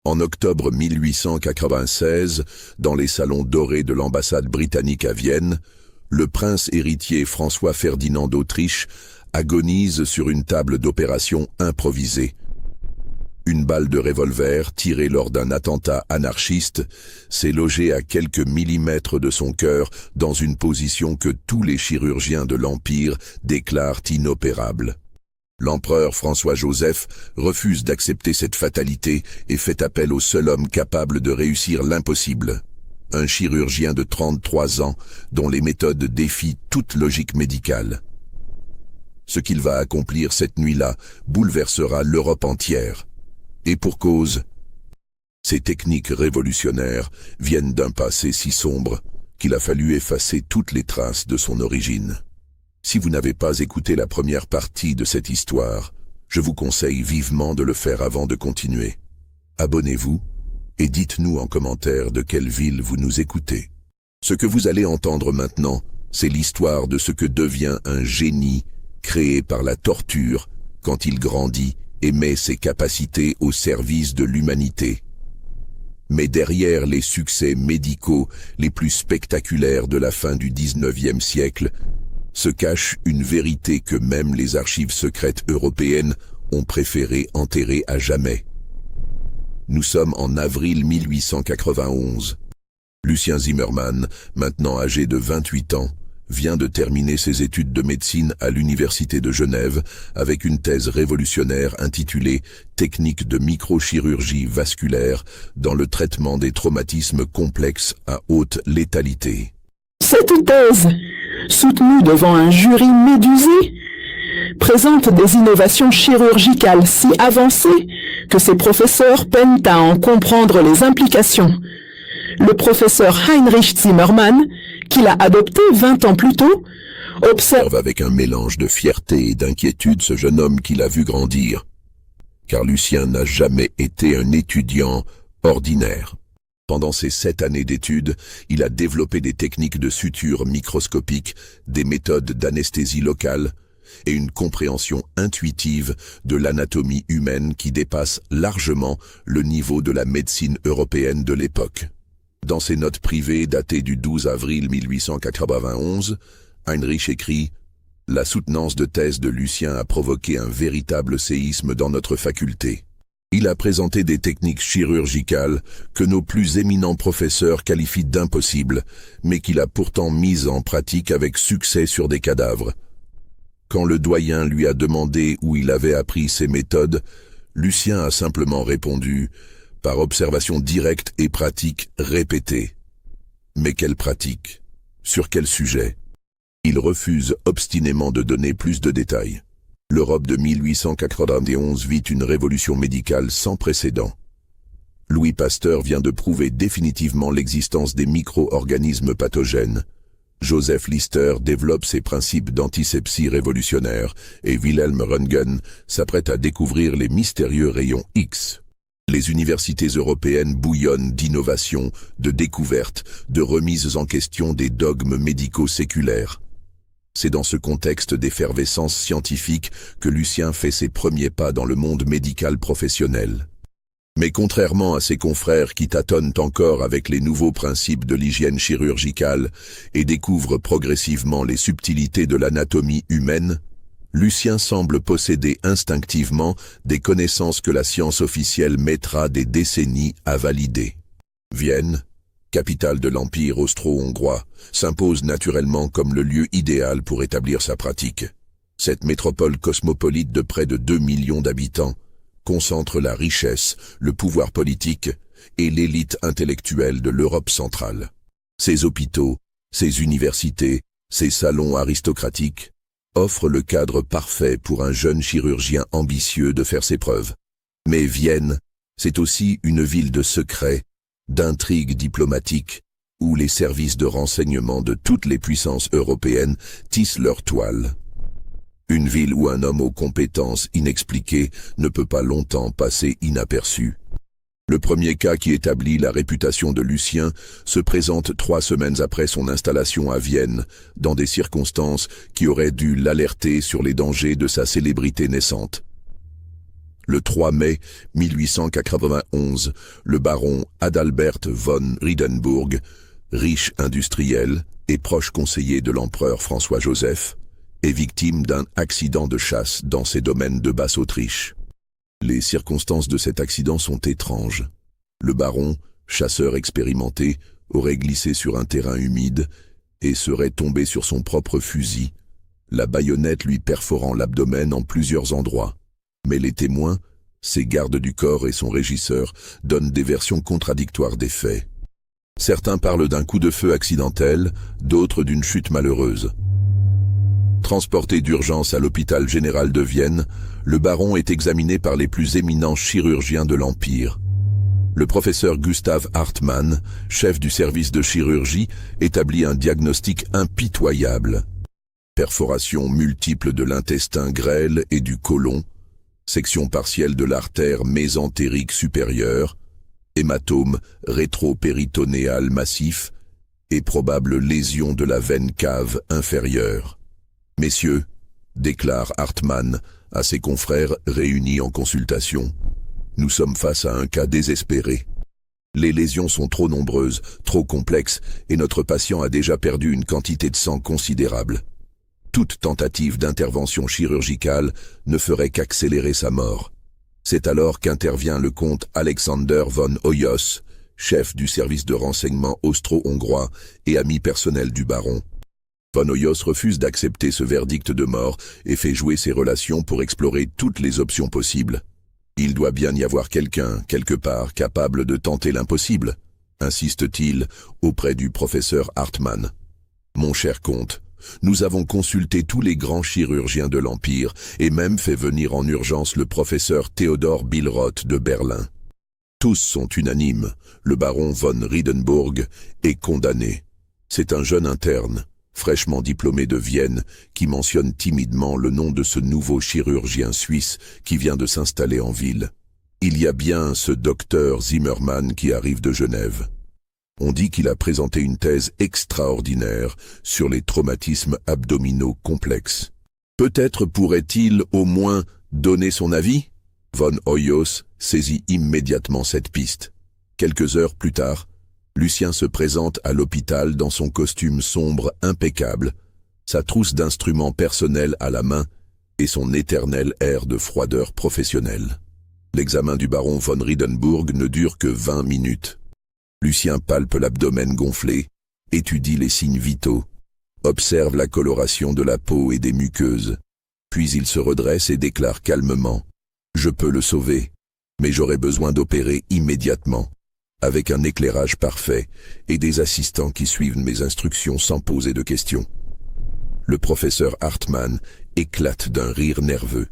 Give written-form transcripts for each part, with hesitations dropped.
En octobre 1896, dans les salons dorés de l'ambassade britannique à Vienne, le prince héritier François Ferdinand d'Autriche agonise sur une table d'opération improvisée. Une balle de revolver, tirée lors d'un attentat anarchiste, s'est logée à quelques millimètres de son cœur dans une position que tous les chirurgiens de l'Empire déclarent inopérable. L'empereur François-Joseph refuse d'accepter cette fatalité et fait appel au seul homme capable de réussir l'impossible. Un chirurgien de 33 ans dont les méthodes défient toute logique médicale. Ce qu'il va accomplir cette nuit-là bouleversera l'Europe entière. Et pour cause, ces techniques révolutionnaires viennent d'un passé si sombre qu'il a fallu effacer toutes les traces de son origine. Si vous n'avez pas écouté la première partie de cette histoire, je vous conseille vivement de le faire avant de continuer. Abonnez-vous et dites-nous en commentaire de quelle ville vous nous écoutez. Ce que vous allez entendre maintenant, c'est l'histoire de ce que devient un génie créé par la torture quand il grandit et met ses capacités au service de l'humanité. Mais derrière les succès médicaux les plus spectaculaires de la fin du XIXe siècle, se cache une vérité que même les archives secrètes européennes ont préféré enterrer à jamais. Nous sommes en avril 1891. Lucien Zimmermann, maintenant âgé de 28 ans, vient de terminer ses études de médecine à l'Université de Genève avec une thèse révolutionnaire intitulée « Technique de microchirurgie vasculaire dans le traitement des traumatismes complexes à haute létalité ». Cette thèse, soutenue devant un jury médusé, présente des innovations chirurgicales si avancées que ses professeurs peinent à en comprendre les implications. Le professeur Heinrich Zimmermann, qu'il a adopté 20 ans plus tôt, observe avec un mélange de fierté et d'inquiétude ce jeune homme qu'il a vu grandir. Car Lucien n'a jamais été un étudiant ordinaire. Pendant ses 7 années d'études, il a développé des techniques de suture microscopique, des méthodes d'anesthésie locale et une compréhension intuitive de l'anatomie humaine qui dépasse largement le niveau de la médecine européenne de l'époque. Dans ses notes privées datées du 12 avril 1891, Heinrich écrit « La soutenance de thèse de Lucien a provoqué un véritable séisme dans notre faculté. Il a présenté des techniques chirurgicales que nos plus éminents professeurs qualifient d'impossibles, mais qu'il a pourtant mises en pratique avec succès sur des cadavres. Quand le doyen lui a demandé où il avait appris ces méthodes, Lucien a simplement répondu « par observation directe et pratique répétée. » Mais quelle pratique? Sur quel sujet? Il refuse obstinément de donner plus de détails. L'Europe de 1891 vit une révolution médicale sans précédent. Louis Pasteur vient de prouver définitivement l'existence des micro-organismes pathogènes. Joseph Lister développe ses principes d'antisepsie révolutionnaire et Wilhelm Röntgen s'apprête à découvrir les mystérieux rayons X. Les universités européennes bouillonnent d'innovations, de découvertes, de remises en question des dogmes médicaux séculaires. C'est dans ce contexte d'effervescence scientifique que Lucien fait ses premiers pas dans le monde médical professionnel. Mais contrairement à ses confrères qui tâtonnent encore avec les nouveaux principes de l'hygiène chirurgicale et découvrent progressivement les subtilités de l'anatomie humaine, Lucien semble posséder instinctivement des connaissances que la science officielle mettra des décennies à valider. Vienne, capitale de l'Empire austro-hongrois, s'impose naturellement comme le lieu idéal pour établir sa pratique. Cette métropole cosmopolite de près de 2 millions d'habitants concentre la richesse, le pouvoir politique et l'élite intellectuelle de l'Europe centrale. Ses hôpitaux, ses universités, ses salons aristocratiques offrent le cadre parfait pour un jeune chirurgien ambitieux de faire ses preuves. Mais Vienne, c'est aussi une ville de secrets, d'intrigues diplomatiques, où les services de renseignement de toutes les puissances européennes tissent leur toile. Une ville où un homme aux compétences inexpliquées ne peut pas longtemps passer inaperçu. Le premier cas qui établit la réputation de Lucien se présente 3 semaines après son installation à Vienne, dans des circonstances qui auraient dû l'alerter sur les dangers de sa célébrité naissante. Le 3 mai 1891, le baron Adalbert von Riedenburg, riche industriel et proche conseiller de l'empereur François-Joseph, est victime d'un accident de chasse dans ses domaines de Basse-Autriche. Les circonstances de cet accident sont étranges. Le baron, chasseur expérimenté, aurait glissé sur un terrain humide et serait tombé sur son propre fusil, la baïonnette lui perforant l'abdomen en plusieurs endroits. Mais les témoins, ses gardes du corps et son régisseur donnent des versions contradictoires des faits. Certains parlent d'un coup de feu accidentel, d'autres d'une chute malheureuse. Transporté d'urgence à l'hôpital général de Vienne, le baron est examiné par les plus éminents chirurgiens de l'Empire. Le professeur Gustav Hartmann, chef du service de chirurgie, établit un diagnostic impitoyable. Perforation multiple de l'intestin grêle et du côlon, section partielle de l'artère mésentérique supérieure, hématome rétropéritonéal massif et probable lésion de la veine cave inférieure. « Messieurs, déclare Hartmann à ses confrères réunis en consultation, nous sommes face à un cas désespéré. Les lésions sont trop nombreuses, trop complexes, et notre patient a déjà perdu une quantité de sang considérable. Toute tentative d'intervention chirurgicale ne ferait qu'accélérer sa mort. C'est alors qu'intervient le comte Alexander von Hoyos, chef du service de renseignement austro-hongrois et ami personnel du baron. Von Hoyos refuse d'accepter ce verdict de mort et fait jouer ses relations pour explorer toutes les options possibles. Il doit bien y avoir quelqu'un, quelque part, capable de tenter l'impossible, insiste-t-il auprès du professeur Hartmann. Mon cher comte, nous avons consulté tous les grands chirurgiens de l'Empire et même fait venir en urgence le professeur Theodor Billroth de Berlin. Tous sont unanimes, le baron von Riedenburg est condamné. C'est un jeune interne, fraîchement diplômé de Vienne, qui mentionne timidement le nom de ce nouveau chirurgien suisse qui vient de s'installer en ville. Il y a bien ce docteur Zimmermann qui arrive de Genève. On dit qu'il a présenté une thèse extraordinaire sur les traumatismes abdominaux complexes. Peut-être pourrait-il au moins donner son avis ? Von Hoyos saisit immédiatement cette piste. Quelques heures plus tard, Lucien se présente à l'hôpital dans son costume sombre impeccable, sa trousse d'instruments personnels à la main et son éternel air de froideur professionnelle. L'examen du baron von Riedenburg ne dure que 20 minutes. Lucien palpe l'abdomen gonflé, étudie les signes vitaux, observe la coloration de la peau et des muqueuses, puis il se redresse et déclare calmement « Je peux le sauver, mais j'aurai besoin d'opérer immédiatement. » avec un éclairage parfait et des assistants qui suivent mes instructions sans poser de questions. Le professeur Hartmann éclate d'un rire nerveux.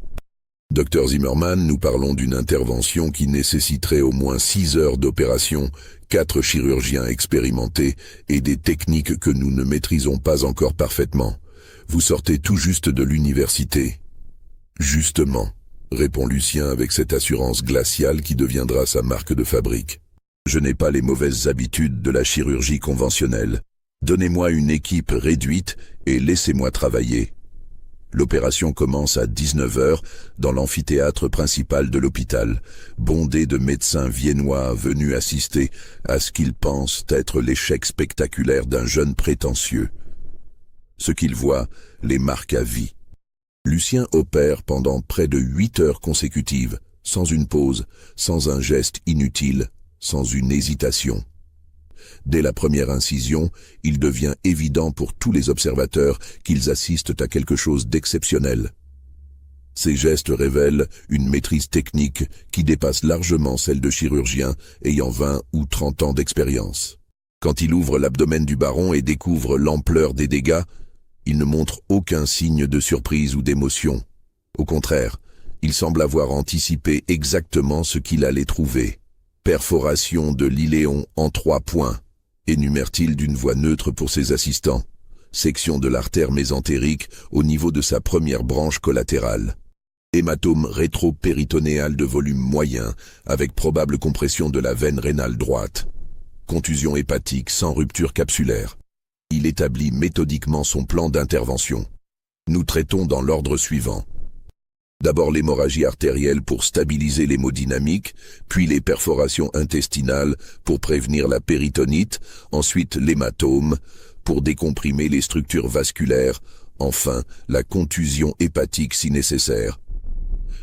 Docteur Zimmermann, nous parlons d'une intervention qui nécessiterait au moins 6 heures d'opération, 4 chirurgiens expérimentés et des techniques que nous ne maîtrisons pas encore parfaitement. Vous sortez tout juste de l'université. Justement, répond Lucien avec cette assurance glaciale qui deviendra sa marque de fabrique. Je n'ai pas les mauvaises habitudes de la chirurgie conventionnelle. Donnez-moi une équipe réduite et laissez-moi travailler. L'opération commence à 19 h dans l'amphithéâtre principal de l'hôpital, bondé de médecins viennois venus assister à ce qu'ils pensent être l'échec spectaculaire d'un jeune prétentieux. Ce qu'ils voient les marque à vie. Lucien opère pendant près de 8 heures consécutives, sans une pause, sans un geste inutile, sans une hésitation. Dès la première incision, il devient évident pour tous les observateurs qu'ils assistent à quelque chose d'exceptionnel. Ces gestes révèlent une maîtrise technique qui dépasse largement celle de chirurgiens ayant 20 ou 30 ans d'expérience. Quand il ouvre l'abdomen du baron et découvre l'ampleur des dégâts, il ne montre aucun signe de surprise ou d'émotion. Au contraire, il semble avoir anticipé exactement ce qu'il allait trouver. Perforation de l'iléon en 3 points, énumère-t-il d'une voix neutre pour ses assistants. Section de l'artère mésentérique au niveau de sa première branche collatérale. Hématome rétropéritonéal de volume moyen, avec probable compression de la veine rénale droite. Contusion hépatique sans rupture capsulaire. Il établit méthodiquement son plan d'intervention. Nous traitons dans l'ordre suivant. D'abord l'hémorragie artérielle pour stabiliser l'hémodynamique, puis les perforations intestinales pour prévenir la péritonite, ensuite l'hématome pour décomprimer les structures vasculaires, enfin la contusion hépatique si nécessaire.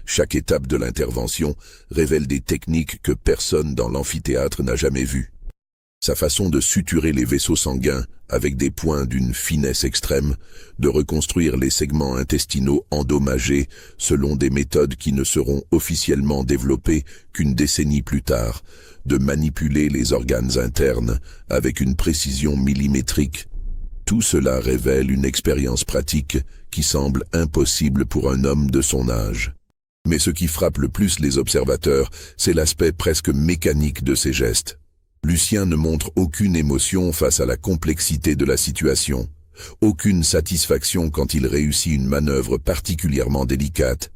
Chaque étape de l'intervention révèle des techniques que personne dans l'amphithéâtre n'a jamais vues. Sa façon de suturer les vaisseaux sanguins avec des points d'une finesse extrême, de reconstruire les segments intestinaux endommagés selon des méthodes qui ne seront officiellement développées qu'une décennie plus tard, de manipuler les organes internes avec une précision millimétrique. Tout cela révèle une expérience pratique qui semble impossible pour un homme de son âge. Mais ce qui frappe le plus les observateurs, c'est l'aspect presque mécanique de ces gestes. Lucien ne montre aucune émotion face à la complexité de la situation, aucune satisfaction quand il réussit une manœuvre particulièrement délicate,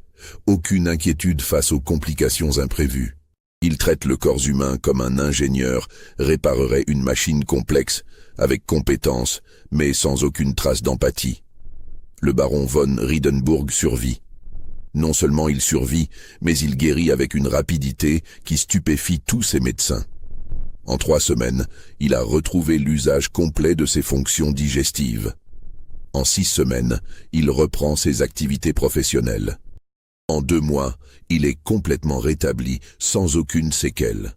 aucune inquiétude face aux complications imprévues. Il traite le corps humain comme un ingénieur réparerait une machine complexe, avec compétence, mais sans aucune trace d'empathie. Le baron von Riedenburg survit. Non seulement il survit, mais il guérit avec une rapidité qui stupéfie tous ses médecins. En 3 semaines, il a retrouvé l'usage complet de ses fonctions digestives. En 6 semaines, il reprend ses activités professionnelles. En 2 mois, il est complètement rétabli, sans aucune séquelle.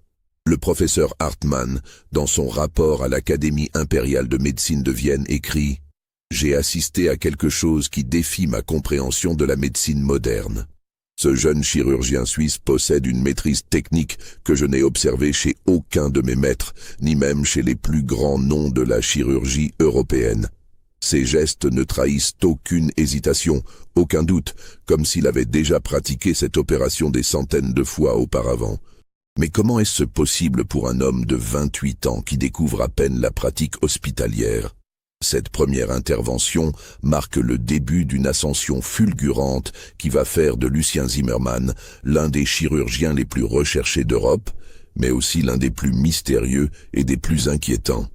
Le professeur Hartmann, dans son rapport à l'Académie impériale de médecine de Vienne, écrit « J'ai assisté à quelque chose qui défie ma compréhension de la médecine moderne. Ce jeune chirurgien suisse possède une maîtrise technique que je n'ai observée chez aucun de mes maîtres, ni même chez les plus grands noms de la chirurgie européenne. Ses gestes ne trahissent aucune hésitation, aucun doute, comme s'il avait déjà pratiqué cette opération des centaines de fois auparavant. Mais comment est-ce possible pour un homme de 28 ans qui découvre à peine la pratique hospitalière ? Cette première intervention marque le début d'une ascension fulgurante qui va faire de Lucien Zimmermann l'un des chirurgiens les plus recherchés d'Europe, mais aussi l'un des plus mystérieux et des plus inquiétants.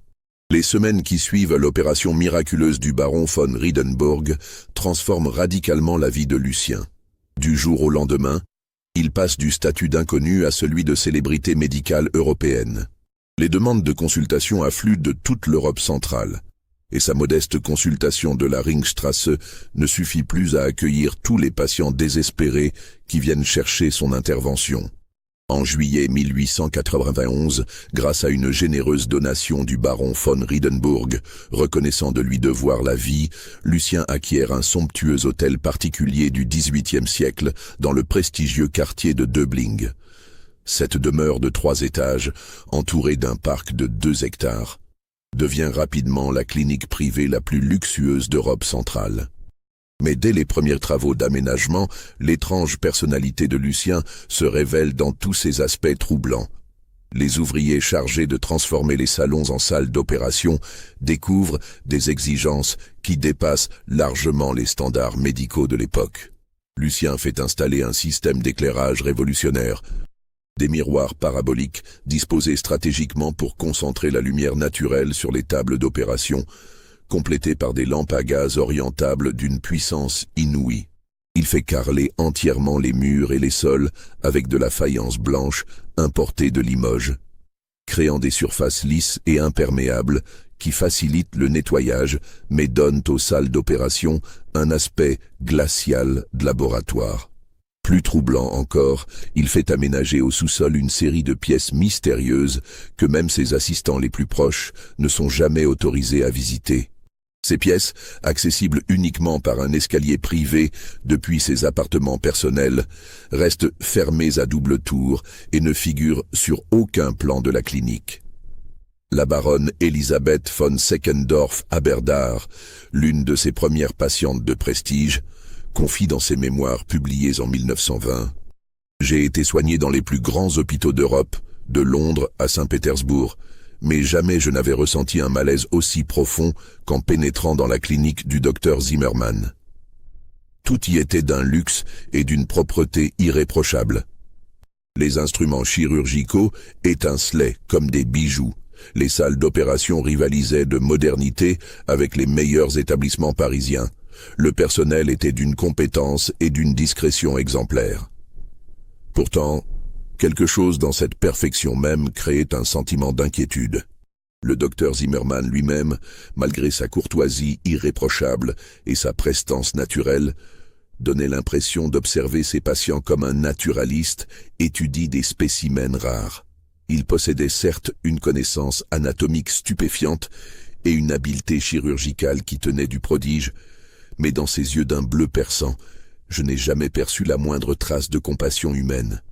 Les semaines qui suivent l'opération miraculeuse du baron von Riedenburg transforment radicalement la vie de Lucien. Du jour au lendemain, il passe du statut d'inconnu à celui de célébrité médicale européenne. Les demandes de consultation affluent de toute l'Europe centrale. Et sa modeste consultation de la Ringstrasse ne suffit plus à accueillir tous les patients désespérés qui viennent chercher son intervention. En juillet 1891, grâce à une généreuse donation du baron von Riedenburg, reconnaissant de lui devoir la vie, Lucien acquiert un somptueux hôtel particulier du XVIIIe siècle dans le prestigieux quartier de Döbling. Cette demeure de 3 étages, entourée d'un parc de 2 hectares, devient rapidement la clinique privée la plus luxueuse d'Europe centrale. Mais dès les premiers travaux d'aménagement, l'étrange personnalité de Lucien se révèle dans tous ses aspects troublants. Les ouvriers chargés de transformer les salons en salles d'opération découvrent des exigences qui dépassent largement les standards médicaux de l'époque. Lucien fait installer un système d'éclairage révolutionnaire, des miroirs paraboliques disposés stratégiquement pour concentrer la lumière naturelle sur les tables d'opération, complétés par des lampes à gaz orientables d'une puissance inouïe. Il fait carreler entièrement les murs et les sols avec de la faïence blanche importée de Limoges, créant des surfaces lisses et imperméables qui facilitent le nettoyage mais donnent aux salles d'opération un aspect glacial de laboratoire. Plus troublant encore, il fait aménager au sous-sol une série de pièces mystérieuses que même ses assistants les plus proches ne sont jamais autorisés à visiter. Ces pièces, accessibles uniquement par un escalier privé depuis ses appartements personnels, restent fermées à double tour et ne figurent sur aucun plan de la clinique. La baronne Elisabeth von Seckendorff-Aberdare, l'une de ses premières patientes de prestige, confie dans ses mémoires publiées en 1920 « J'ai été soigné dans les plus grands hôpitaux d'Europe, de Londres à Saint-Pétersbourg, mais jamais je n'avais ressenti un malaise aussi profond qu'en pénétrant dans la clinique du docteur Zimmermann. Tout y était d'un luxe et d'une propreté irréprochable. Les instruments chirurgicaux étincelaient comme des bijoux. Les salles d'opération rivalisaient de modernité avec les meilleurs établissements parisiens. Le personnel était d'une compétence et d'une discrétion exemplaires. Pourtant, quelque chose dans cette perfection même créait un sentiment d'inquiétude. Le docteur Zimmermann lui-même, malgré sa courtoisie irréprochable et sa prestance naturelle, donnait l'impression d'observer ses patients comme un naturaliste étudie des spécimens rares. Il possédait certes une connaissance anatomique stupéfiante et une habileté chirurgicale qui tenait du prodige, mais dans ses yeux d'un bleu perçant, je n'ai jamais perçu la moindre trace de compassion humaine.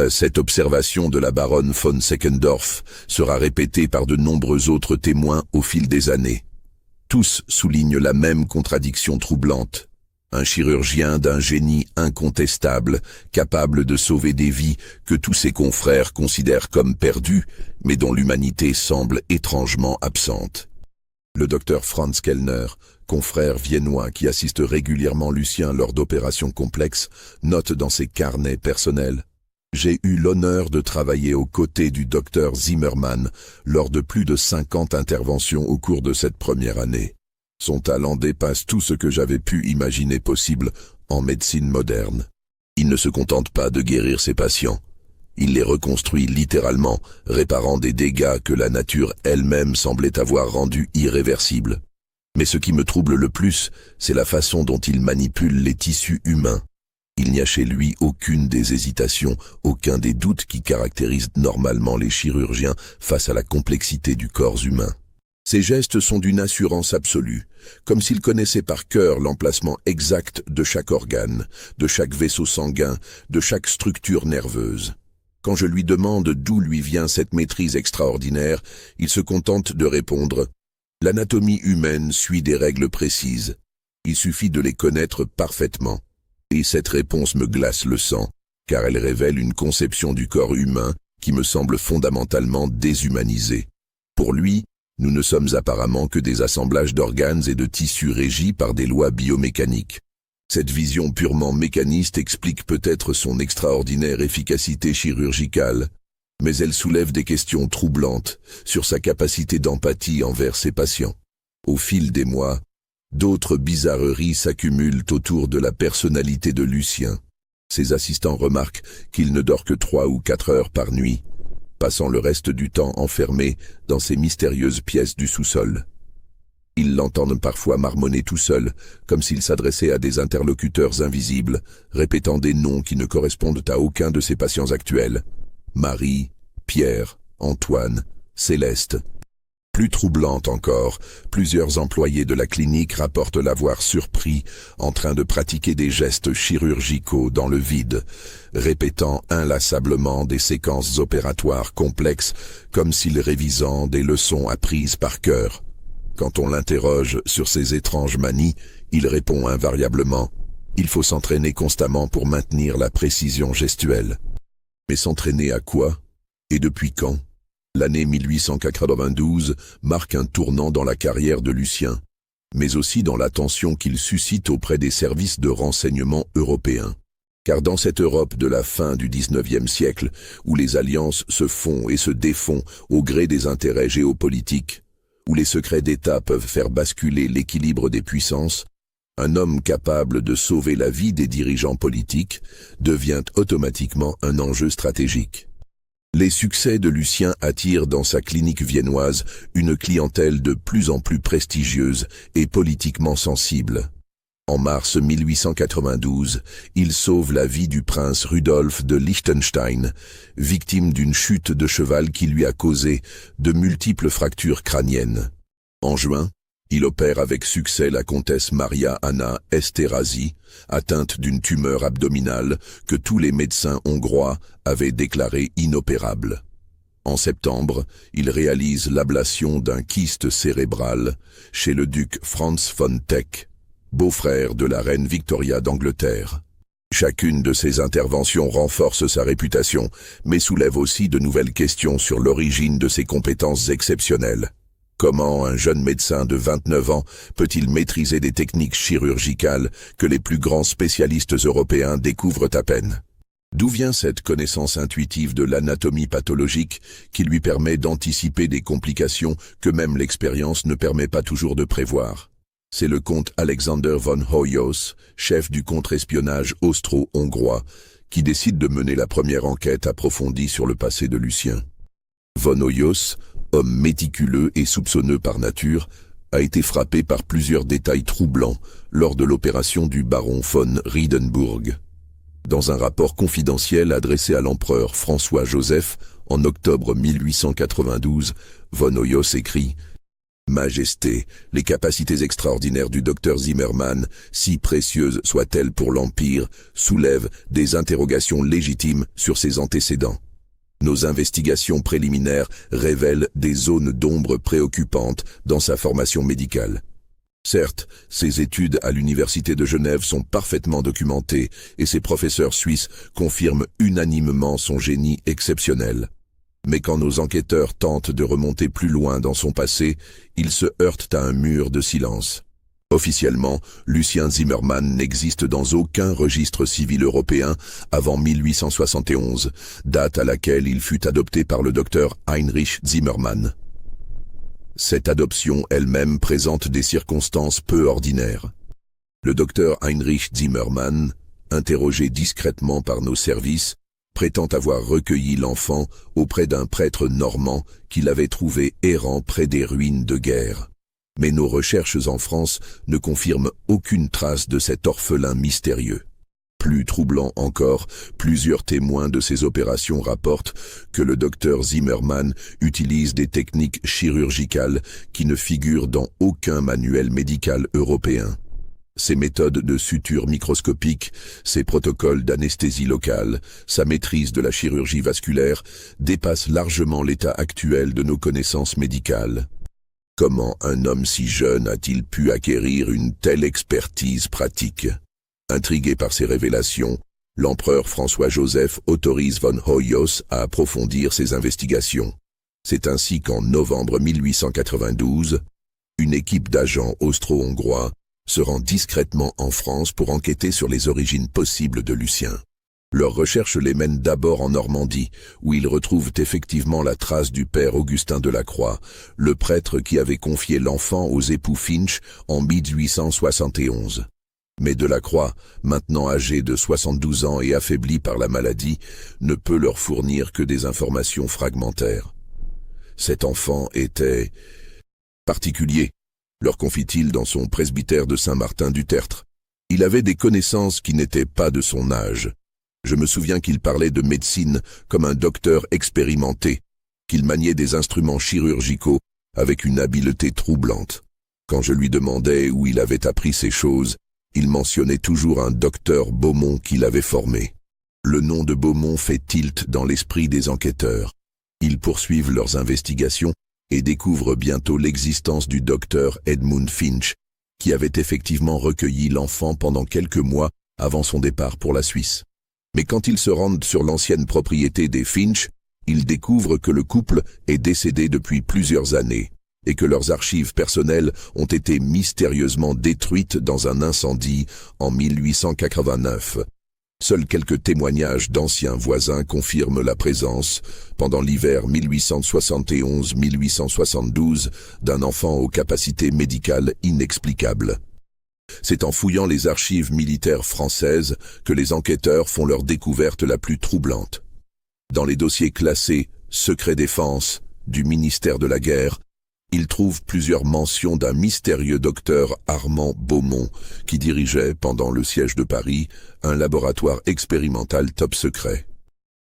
Cette observation de la baronne von Seckendorf sera répétée par de nombreux autres témoins au fil des années. Tous soulignent la même contradiction troublante. Un chirurgien d'un génie incontestable, capable de sauver des vies que tous ses confrères considèrent comme perdues, mais dont l'humanité semble étrangement absente. Le docteur Franz Kellner, confrère viennois qui assiste régulièrement Lucien lors d'opérations complexes, note dans ses carnets personnels: j'ai eu l'honneur de travailler aux côtés du docteur Zimmermann lors de plus de 50 interventions au cours de cette première année. Son talent dépasse tout ce que j'avais pu imaginer possible en médecine moderne. Il ne se contente pas de guérir ses patients. Il les reconstruit littéralement, réparant des dégâts que la nature elle-même semblait avoir rendus irréversibles. Mais ce qui me trouble le plus, c'est la façon dont il manipule les tissus humains. Il n'y a chez lui aucune des hésitations, aucun des doutes qui caractérisent normalement les chirurgiens face à la complexité du corps humain. Ses gestes sont d'une assurance absolue, comme s'il connaissait par cœur l'emplacement exact de chaque organe, de chaque vaisseau sanguin, de chaque structure nerveuse. Quand je lui demande d'où lui vient cette maîtrise extraordinaire, il se contente de répondre « L'anatomie humaine suit des règles précises. Il suffit de les connaître parfaitement. » Et cette réponse me glace le sang, car elle révèle une conception du corps humain qui me semble fondamentalement déshumanisée. Pour lui, nous ne sommes apparemment que des assemblages d'organes et de tissus régis par des lois biomécaniques. Cette vision purement mécaniste explique peut-être son extraordinaire efficacité chirurgicale, mais elle soulève des questions troublantes sur sa capacité d'empathie envers ses patients. Au fil des mois, d'autres bizarreries s'accumulent autour de la personnalité de Lucien. Ses assistants remarquent qu'il ne dort que 3 ou 4 heures par nuit, passant le reste du temps enfermé dans ces mystérieuses pièces du sous-sol. Ils l'entendent parfois marmonner tout seul, comme s'il s'adressait à des interlocuteurs invisibles, répétant des noms qui ne correspondent à aucun de ses patients actuels. Marie, Pierre, Antoine, Céleste. Plus troublante encore, plusieurs employés de la clinique rapportent l'avoir surpris en train de pratiquer des gestes chirurgicaux dans le vide, répétant inlassablement des séquences opératoires complexes comme s'ils révisant des leçons apprises par cœur. Quand on l'interroge sur ces étranges manies, il répond invariablement « Il faut s'entraîner constamment pour maintenir la précision gestuelle. » Mais s'entraîner à quoi? Et depuis quand? L'année 1892 marque un tournant dans la carrière de Lucien, mais aussi dans l'attention qu'il suscite auprès des services de renseignement européens. Car dans cette Europe de la fin du XIXe siècle, où les alliances se font et se défont au gré des intérêts géopolitiques, où les secrets d'État peuvent faire basculer l'équilibre des puissances, un homme capable de sauver la vie des dirigeants politiques devient automatiquement un enjeu stratégique. Les succès de Lucien attirent dans sa clinique viennoise une clientèle de plus en plus prestigieuse et politiquement sensible. En mars 1892, il sauve la vie du prince Rudolf de Liechtenstein, victime d'une chute de cheval qui lui a causé de multiples fractures crâniennes. En juin, il opère avec succès la comtesse Maria Anna Esterházy, atteinte d'une tumeur abdominale que tous les médecins hongrois avaient déclarée inopérable. En septembre, il réalise l'ablation d'un kyste cérébral chez le duc Franz von Teck, beau-frère de la reine Victoria d'Angleterre. Chacune de ces interventions renforce sa réputation, mais soulève aussi de nouvelles questions sur l'origine de ses compétences exceptionnelles. Comment un jeune médecin de 29 ans peut-il maîtriser des techniques chirurgicales que les plus grands spécialistes européens découvrent à peine? D'où vient cette connaissance intuitive de l'anatomie pathologique qui lui permet d'anticiper des complications que même l'expérience ne permet pas toujours de prévoir? C'est le comte Alexander von Hoyos, chef du contre-espionnage austro-hongrois, qui décide de mener la première enquête approfondie sur le passé de Lucien. Von Hoyos, homme méticuleux et soupçonneux par nature, a été frappé par plusieurs détails troublants lors de l'opération du baron von Riedenburg. Dans un rapport confidentiel adressé à l'empereur François-Joseph en octobre 1892, von Hoyos écrit « Majesté, les capacités extraordinaires du docteur Zimmermann, si précieuses soient-elles pour l'Empire, soulèvent des interrogations légitimes sur ses antécédents. Nos investigations préliminaires révèlent des zones d'ombre préoccupantes dans sa formation médicale. Certes, ses études à l'Université de Genève sont parfaitement documentées et ses professeurs suisses confirment unanimement son génie exceptionnel. Mais quand nos enquêteurs tentent de remonter plus loin dans son passé, ils se heurtent à un mur de silence. Officiellement, Lucien Zimmermann n'existe dans aucun registre civil européen avant 1871, date à laquelle il fut adopté par le docteur Heinrich Zimmermann. Cette adoption elle-même présente des circonstances peu ordinaires. Le docteur Heinrich Zimmermann, interrogé discrètement par nos services, prétend avoir recueilli l'enfant auprès d'un prêtre normand qu'il avait trouvé errant près des ruines de guerre. Mais nos recherches en France ne confirment aucune trace de cet orphelin mystérieux. Plus troublant encore, plusieurs témoins de ces opérations rapportent que le docteur Zimmermann utilise des techniques chirurgicales qui ne figurent dans aucun manuel médical européen. Ses méthodes de suture microscopique, ses protocoles d'anesthésie locale, sa maîtrise de la chirurgie vasculaire dépassent largement l'état actuel de nos connaissances médicales. Comment un homme si jeune a-t-il pu acquérir une telle expertise pratique ? Intrigué par ces révélations, l'empereur François-Joseph autorise von Hoyos à approfondir ses investigations. C'est ainsi qu'en novembre 1892, une équipe d'agents austro-hongrois se rend discrètement en France pour enquêter sur les origines possibles de Lucien. Leurs recherches les mènent d'abord en Normandie, où ils retrouvent effectivement la trace du père Augustin de la Croix, le prêtre qui avait confié l'enfant aux époux Finch en 1871. Mais Delacroix, maintenant âgé de 72 ans et affaibli par la maladie, ne peut leur fournir que des informations fragmentaires. Cet enfant était particulier, leur confie-t-il dans son presbytère de Saint-Martin du Tertre. Il avait des connaissances qui n'étaient pas de son âge. Je me souviens qu'il parlait de médecine comme un docteur expérimenté, qu'il maniait des instruments chirurgicaux avec une habileté troublante. Quand je lui demandais où il avait appris ces choses, il mentionnait toujours un docteur Beaumont qui l'avait formé. Le nom de Beaumont fait tilt dans l'esprit des enquêteurs. Ils poursuivent leurs investigations et découvrent bientôt l'existence du docteur Edmund Finch, qui avait effectivement recueilli l'enfant pendant quelques mois avant son départ pour la Suisse. Mais quand ils se rendent sur l'ancienne propriété des Finch, ils découvrent que le couple est décédé depuis plusieurs années et que leurs archives personnelles ont été mystérieusement détruites dans un incendie en 1889. Seuls quelques témoignages d'anciens voisins confirment la présence, pendant l'hiver 1871-1872, d'un enfant aux capacités médicales inexplicables. C'est en fouillant les archives militaires françaises que les enquêteurs font leur découverte la plus troublante. Dans les dossiers classés « Secret défense » du ministère de la Guerre, ils trouvent plusieurs mentions d'un mystérieux docteur Armand Beaumont qui dirigeait, pendant le siège de Paris, un laboratoire expérimental top secret.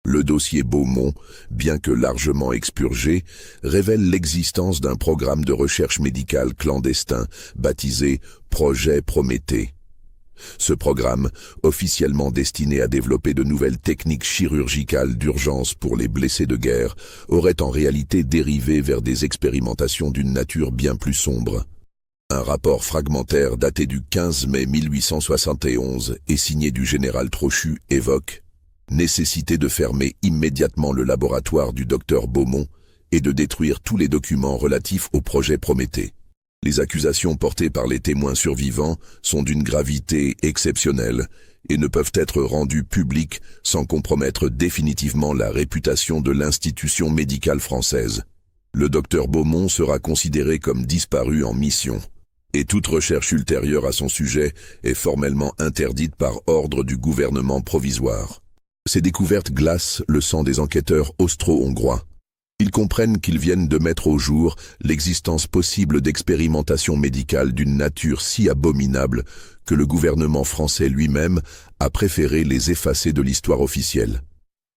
Le dossier Beaumont, bien que largement expurgé, révèle l'existence d'un programme de recherche médicale clandestin baptisé « Projet Prométhée ». Ce programme, officiellement destiné à développer de nouvelles techniques chirurgicales d'urgence pour les blessés de guerre, aurait en réalité dérivé vers des expérimentations d'une nature bien plus sombre. Un rapport fragmentaire daté du 15 mai 1871 et signé du général Trochu évoque « nécessité de fermer immédiatement le laboratoire du docteur Beaumont et de détruire tous les documents relatifs au projet Prométhée ». Les accusations portées par les témoins survivants sont d'une gravité exceptionnelle et ne peuvent être rendues publiques sans compromettre définitivement la réputation de l'institution médicale française. Le docteur Beaumont sera considéré comme disparu en mission. Et toute recherche ultérieure à son sujet est formellement interdite par ordre du gouvernement provisoire. Ces découvertes glacent le sang des enquêteurs austro-hongrois. Ils comprennent qu'ils viennent de mettre au jour l'existence possible d'expérimentations médicales d'une nature si abominable que le gouvernement français lui-même a préféré les effacer de l'histoire officielle.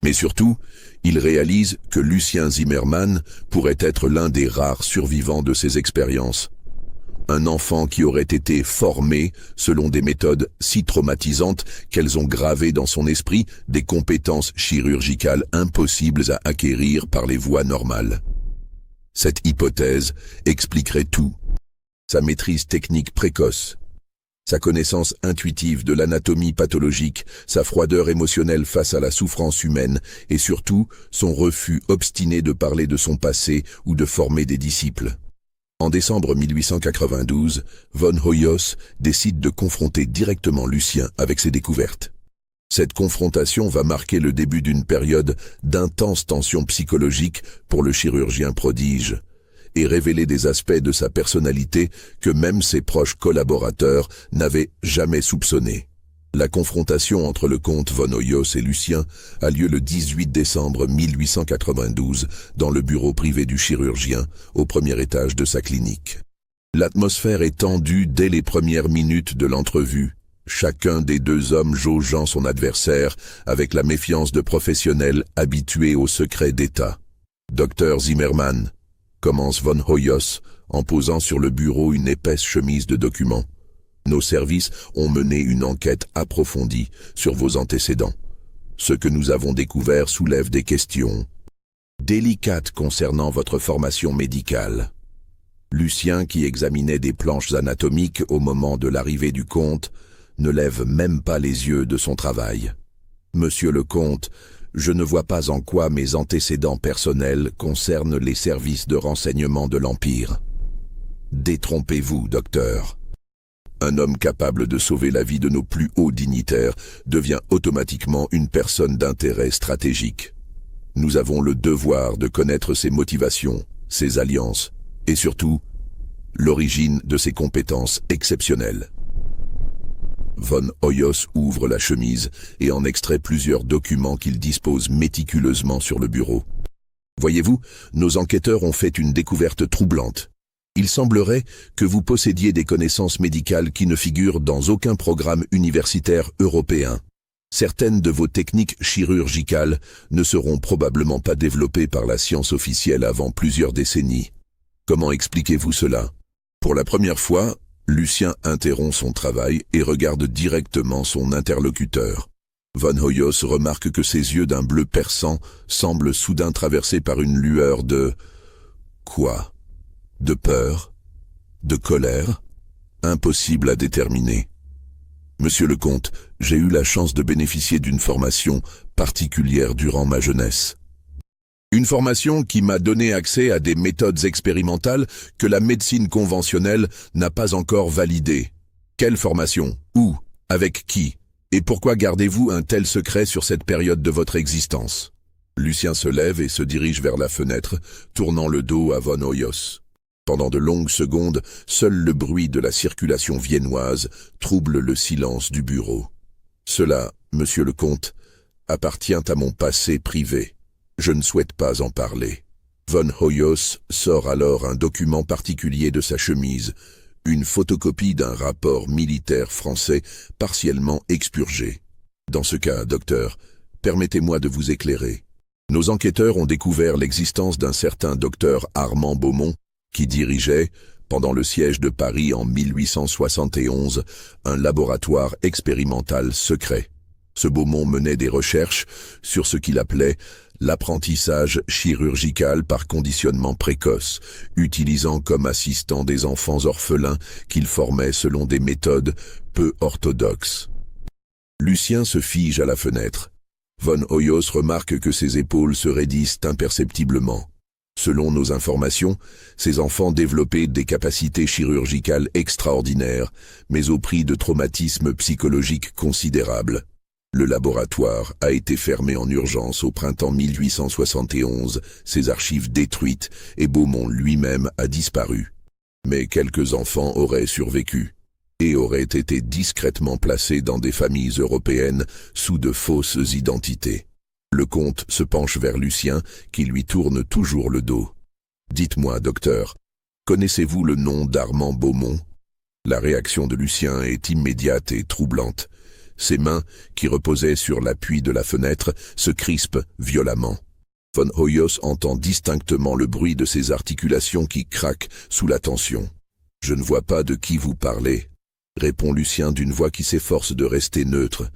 Mais surtout, ils réalisent que Lucien Zimmermann pourrait être l'un des rares survivants de ces expériences. Un enfant qui aurait été formé selon des méthodes si traumatisantes qu'elles ont gravé dans son esprit des compétences chirurgicales impossibles à acquérir par les voies normales. Cette hypothèse expliquerait tout. Sa maîtrise technique précoce, sa connaissance intuitive de l'anatomie pathologique, sa froideur émotionnelle face à la souffrance humaine et surtout son refus obstiné de parler de son passé ou de former des disciples. En décembre 1892, von Hoyos décide de confronter directement Lucien avec ses découvertes. Cette confrontation va marquer le début d'une période d'intense tension psychologique pour le chirurgien prodige et révéler des aspects de sa personnalité que même ses proches collaborateurs n'avaient jamais soupçonnés. La confrontation entre le comte von Hoyos et Lucien a lieu le 18 décembre 1892 dans le bureau privé du chirurgien, au premier étage de sa clinique. L'atmosphère est tendue dès les premières minutes de l'entrevue, chacun des deux hommes jaugeant son adversaire avec la méfiance de professionnels habitués au secret d'État. « Docteur Zimmermann », commence von Hoyos en posant sur le bureau une épaisse chemise de documents. Nos services ont mené une enquête approfondie sur vos antécédents. Ce que nous avons découvert soulève des questions délicates concernant votre formation médicale. Lucien, qui examinait des planches anatomiques au moment de l'arrivée du comte, ne lève même pas les yeux de son travail. Monsieur le comte, je ne vois pas en quoi mes antécédents personnels concernent les services de renseignement de l'Empire. Détrompez-vous, docteur. Un homme capable de sauver la vie de nos plus hauts dignitaires devient automatiquement une personne d'intérêt stratégique. Nous avons le devoir de connaître ses motivations, ses alliances et surtout, l'origine de ses compétences exceptionnelles. Von Hoyos ouvre la chemise et en extrait plusieurs documents qu'il dispose méticuleusement sur le bureau. Voyez-vous, nos enquêteurs ont fait une découverte troublante. Il semblerait que vous possédiez des connaissances médicales qui ne figurent dans aucun programme universitaire européen. Certaines de vos techniques chirurgicales ne seront probablement pas développées par la science officielle avant plusieurs décennies. Comment expliquez-vous cela? Pour la première fois, Lucien interrompt son travail et regarde directement son interlocuteur. Von Hoyos remarque que ses yeux d'un bleu perçant semblent soudain traversés par une lueur de... Quoi? De peur? De colère? Impossible à déterminer. Monsieur le comte, j'ai eu la chance de bénéficier d'une formation particulière durant ma jeunesse. Une formation qui m'a donné accès à des méthodes expérimentales que la médecine conventionnelle n'a pas encore validées. Quelle formation? Où? Avec qui? Et pourquoi gardez-vous un tel secret sur cette période de votre existence? Lucien se lève et se dirige vers la fenêtre, tournant le dos à von Hoyos. Pendant de longues secondes, seul le bruit de la circulation viennoise trouble le silence du bureau. Cela, monsieur le comte, appartient à mon passé privé. Je ne souhaite pas en parler. Von Hoyos sort alors un document particulier de sa chemise, une photocopie d'un rapport militaire français partiellement expurgé. Dans ce cas, docteur, permettez-moi de vous éclairer. Nos enquêteurs ont découvert l'existence d'un certain docteur Armand Beaumont, qui dirigeait, pendant le siège de Paris en 1871, un laboratoire expérimental secret. Ce Beaumont menait des recherches sur ce qu'il appelait l'apprentissage chirurgical par conditionnement précoce, utilisant comme assistants des enfants orphelins qu'il formait selon des méthodes peu orthodoxes. Lucien se fige à la fenêtre. Von Hoyos remarque que ses épaules se raidissent imperceptiblement. Selon nos informations, ces enfants développaient des capacités chirurgicales extraordinaires, mais au prix de traumatismes psychologiques considérables. Le laboratoire a été fermé en urgence au printemps 1871, ses archives détruites et Beaumont lui-même a disparu. Mais quelques enfants auraient survécu et auraient été discrètement placés dans des familles européennes sous de fausses identités. Le comte se penche vers Lucien, qui lui tourne toujours le dos. « Dites-moi, docteur, connaissez-vous le nom d'Armand Beaumont ?» La réaction de Lucien est immédiate et troublante. Ses mains, qui reposaient sur l'appui de la fenêtre, se crispent violemment. Von Hoyos entend distinctement le bruit de ses articulations qui craquent sous la tension. « Je ne vois pas de qui vous parlez », répond Lucien d'une voix qui s'efforce de rester neutre,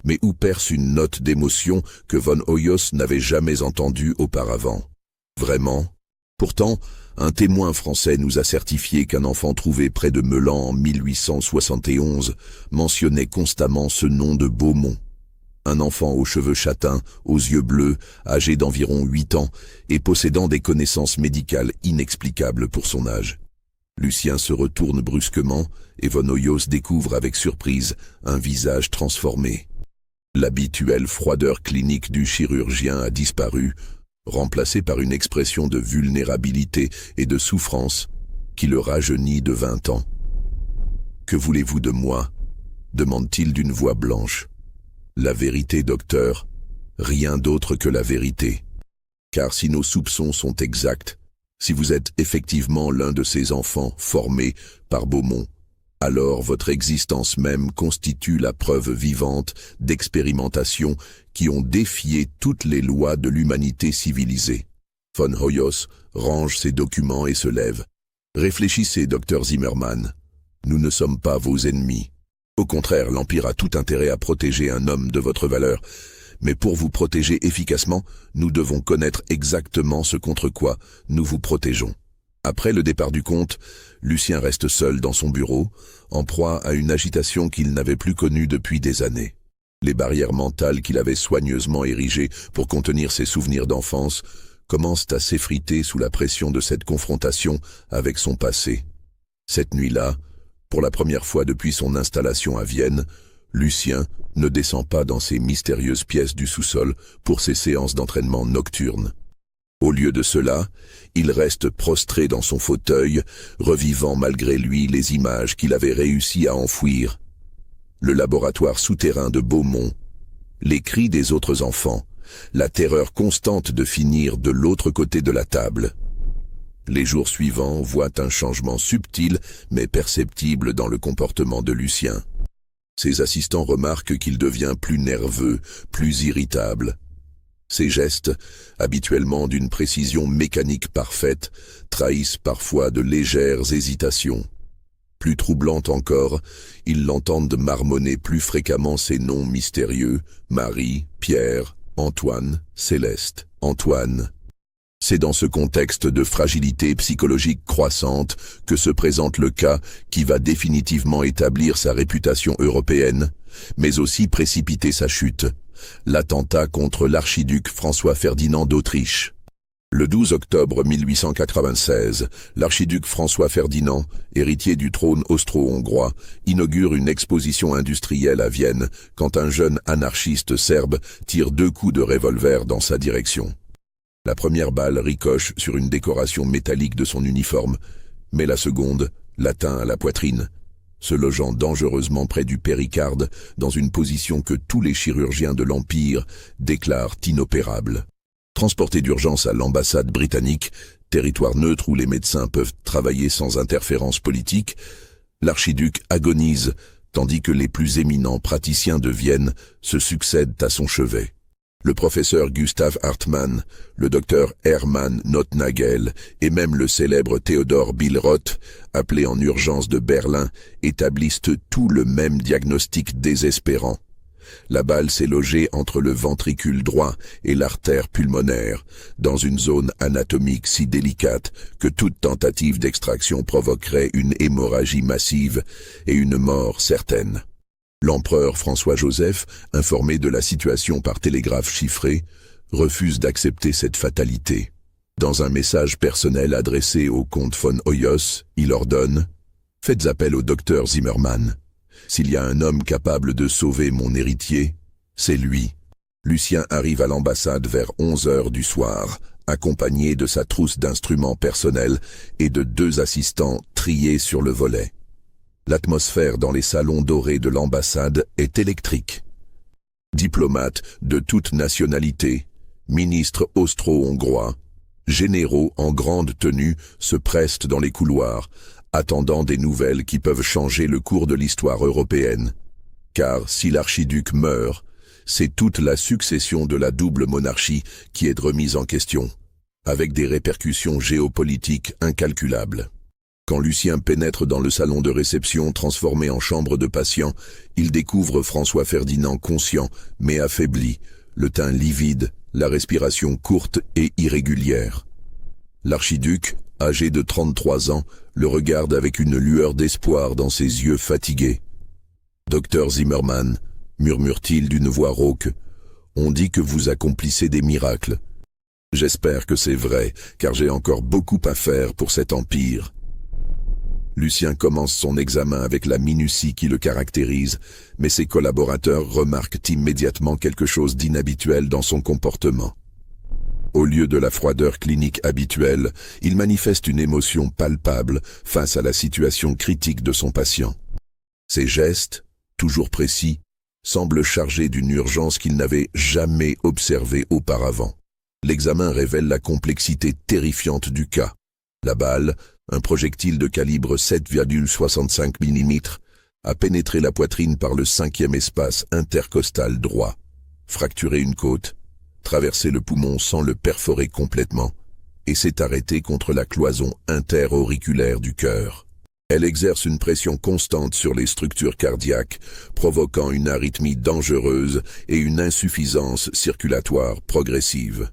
mais où perce une note d'émotion que Von Hoyos n'avait jamais entendue auparavant. « Vraiment ? Pourtant, un témoin français nous a certifié qu'un enfant trouvé près de Meulan en 1871 mentionnait constamment ce nom de Beaumont. Un enfant aux cheveux châtains, aux yeux bleus, âgé d'environ 8 ans et possédant des connaissances médicales inexplicables pour son âge. » Lucien se retourne brusquement et Von Hoyos découvre avec surprise un visage transformé. L'habituelle froideur clinique du chirurgien a disparu, remplacée par une expression de vulnérabilité et de souffrance qui le rajeunit de 20 ans. « Que voulez-vous de moi ?» demande-t-il d'une voix blanche. « La vérité, docteur, rien d'autre que la vérité. Car si nos soupçons sont exacts, si vous êtes effectivement l'un de ces enfants formés par Beaumont, alors votre existence même constitue la preuve vivante d'expérimentations qui ont défié toutes les lois de l'humanité civilisée. » Von Hoyos range ses documents et se lève. « Réfléchissez, docteur Zimmermann. Nous ne sommes pas vos ennemis. Au contraire, l'Empire a tout intérêt à protéger un homme de votre valeur. Mais pour vous protéger efficacement, nous devons connaître exactement ce contre quoi nous vous protégeons. » Après le départ du comte, Lucien reste seul dans son bureau, en proie à une agitation qu'il n'avait plus connue depuis des années. Les barrières mentales qu'il avait soigneusement érigées pour contenir ses souvenirs d'enfance commencent à s'effriter sous la pression de cette confrontation avec son passé. Cette nuit-là, pour la première fois depuis son installation à Vienne, Lucien ne descend pas dans ces mystérieuses pièces du sous-sol pour ses séances d'entraînement nocturnes. Au lieu de cela, il reste prostré dans son fauteuil, revivant malgré lui les images qu'il avait réussi à enfouir. Le laboratoire souterrain de Beaumont, les cris des autres enfants, la terreur constante de finir de l'autre côté de la table. Les jours suivants voient un changement subtil mais perceptible dans le comportement de Lucien. Ses assistants remarquent qu'il devient plus nerveux, plus irritable. Ses gestes, habituellement d'une précision mécanique parfaite, trahissent parfois de légères hésitations. Plus troublante encore, ils l'entendent marmonner plus fréquemment ces noms mystérieux, Marie, Pierre, Antoine, Céleste, Antoine. C'est dans ce contexte de fragilité psychologique croissante que se présente le cas qui va définitivement établir sa réputation européenne, mais aussi précipiter sa chute. L'attentat contre l'archiduc François-Ferdinand d'Autriche. Le 12 octobre 1896, l'archiduc François-Ferdinand, héritier du trône austro-hongrois, inaugure une exposition industrielle à Vienne quand un jeune anarchiste serbe tire 2 coups de revolver dans sa direction. La première balle ricoche sur une décoration métallique de son uniforme, mais la seconde l'atteint à la poitrine, se logeant dangereusement près du péricarde dans une position que tous les chirurgiens de l'Empire déclarent inopérable. Transporté d'urgence à l'ambassade britannique, territoire neutre où les médecins peuvent travailler sans interférence politique, l'archiduc agonise tandis que les plus éminents praticiens de Vienne se succèdent à son chevet. Le professeur Gustav Hartmann, le docteur Hermann Nothnagel et même le célèbre Theodor Billroth, appelé en urgence de Berlin, établissent tout le même diagnostic désespérant. La balle s'est logée entre le ventricule droit et l'artère pulmonaire, dans une zone anatomique si délicate que toute tentative d'extraction provoquerait une hémorragie massive et une mort certaine. L'empereur François-Joseph, informé de la situation par télégraphe chiffré, refuse d'accepter cette fatalité. Dans un message personnel adressé au comte von Hoyos, il ordonne « Faites appel au docteur Zimmermann. S'il y a un homme capable de sauver mon héritier, c'est lui. » Lucien arrive à l'ambassade vers 11 heures du soir, accompagné de sa trousse d'instruments personnels et de 2 assistants triés sur le volet. L'atmosphère dans les salons dorés de l'ambassade est électrique. Diplomates de toute nationalité, ministres austro-hongrois, généraux en grande tenue se pressent dans les couloirs, attendant des nouvelles qui peuvent changer le cours de l'histoire européenne. Car si l'archiduc meurt, c'est toute la succession de la double monarchie qui est remise en question, avec des répercussions géopolitiques incalculables. Quand Lucien pénètre dans le salon de réception transformé en chambre de patient, il découvre François Ferdinand conscient, mais affaibli, le teint livide, la respiration courte et irrégulière. L'archiduc, âgé de 33 ans, le regarde avec une lueur d'espoir dans ses yeux fatigués. « Docteur Zimmermann », murmure-t-il d'une voix rauque, « on dit que vous accomplissez des miracles. J'espère que c'est vrai, car j'ai encore beaucoup à faire pour cet empire. » Lucien commence son examen avec la minutie qui le caractérise, mais ses collaborateurs remarquent immédiatement quelque chose d'inhabituel dans son comportement. Au lieu de la froideur clinique habituelle, il manifeste une émotion palpable face à la situation critique de son patient. Ses gestes, toujours précis, semblent chargés d'une urgence qu'il n'avait jamais observée auparavant. L'examen révèle la complexité terrifiante du cas. La balle, un projectile de calibre 7,65 mm, a pénétré la poitrine par le 5e espace intercostal droit, fracturé une côte, traversé le poumon sans le perforer complètement, et s'est arrêté contre la cloison interauriculaire du cœur. Elle exerce une pression constante sur les structures cardiaques, provoquant une arythmie dangereuse et une insuffisance circulatoire progressive.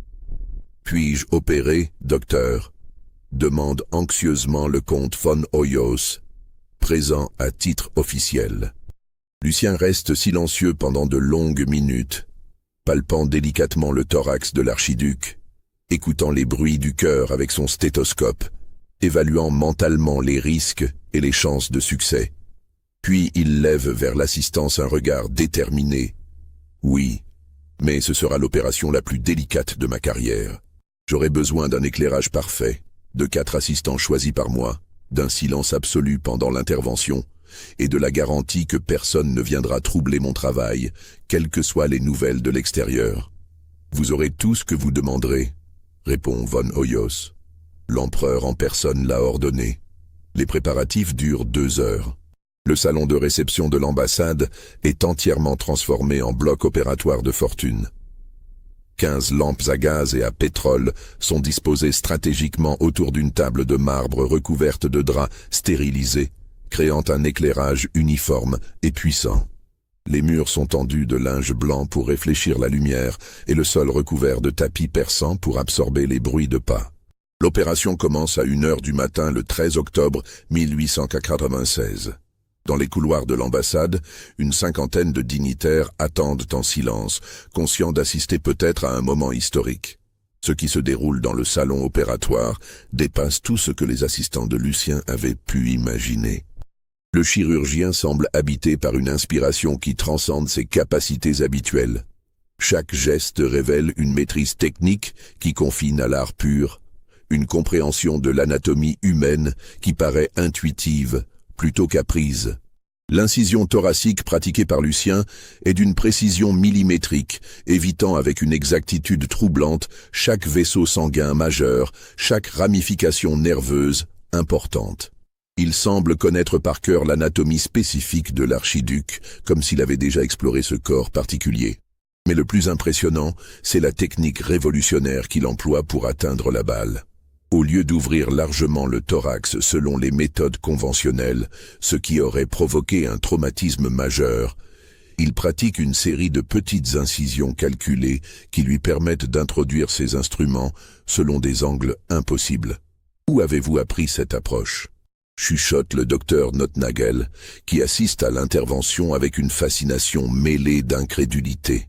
« Puis-je opérer, docteur ?» demande anxieusement le comte von Hoyos, présent à titre officiel. Lucien reste silencieux pendant de longues minutes, palpant délicatement le thorax de l'archiduc, écoutant les bruits du cœur avec son stéthoscope, évaluant mentalement les risques et les chances de succès. Puis il lève vers l'assistance un regard déterminé. « Oui, mais ce sera l'opération la plus délicate de ma carrière. J'aurai besoin d'un éclairage parfait, de 4 assistants choisis par moi, d'un silence absolu pendant l'intervention, et de la garantie que personne ne viendra troubler mon travail, quelles que soient les nouvelles de l'extérieur. Vous aurez tout ce que vous demanderez, répond von Hoyos. L'empereur en personne l'a ordonné. Les préparatifs durent 2 heures. Le salon de réception de l'ambassade est entièrement transformé en bloc opératoire de fortune. 15 lampes à gaz et à pétrole sont disposées stratégiquement autour d'une table de marbre recouverte de draps stérilisés, créant un éclairage uniforme et puissant. Les murs sont tendus de linge blanc pour réfléchir la lumière et le sol recouvert de tapis persans pour absorber les bruits de pas. L'opération commence à 1h du matin le 13 octobre 1896. Dans les couloirs de l'ambassade, une 50aine de dignitaires attendent en silence, conscients d'assister peut-être à un moment historique. Ce qui se déroule dans le salon opératoire dépasse tout ce que les assistants de Lucien avaient pu imaginer. Le chirurgien semble habité par une inspiration qui transcende ses capacités habituelles. Chaque geste révèle une maîtrise technique qui confine à l'art pur, une compréhension de l'anatomie humaine qui paraît intuitive, plutôt qu'apprise. L'incision thoracique pratiquée par Lucien est d'une précision millimétrique, évitant avec une exactitude troublante chaque vaisseau sanguin majeur, chaque ramification nerveuse importante. Il semble connaître par cœur l'anatomie spécifique de l'archiduc, comme s'il avait déjà exploré ce corps particulier. Mais le plus impressionnant, c'est la technique révolutionnaire qu'il emploie pour atteindre la balle. Au lieu d'ouvrir largement le thorax selon les méthodes conventionnelles, ce qui aurait provoqué un traumatisme majeur, il pratique une série de petites incisions calculées qui lui permettent d'introduire ses instruments selon des angles impossibles. Où avez-vous appris cette approche ? Chuchote le docteur Notnagel, qui assiste à l'intervention avec une fascination mêlée d'incrédulité.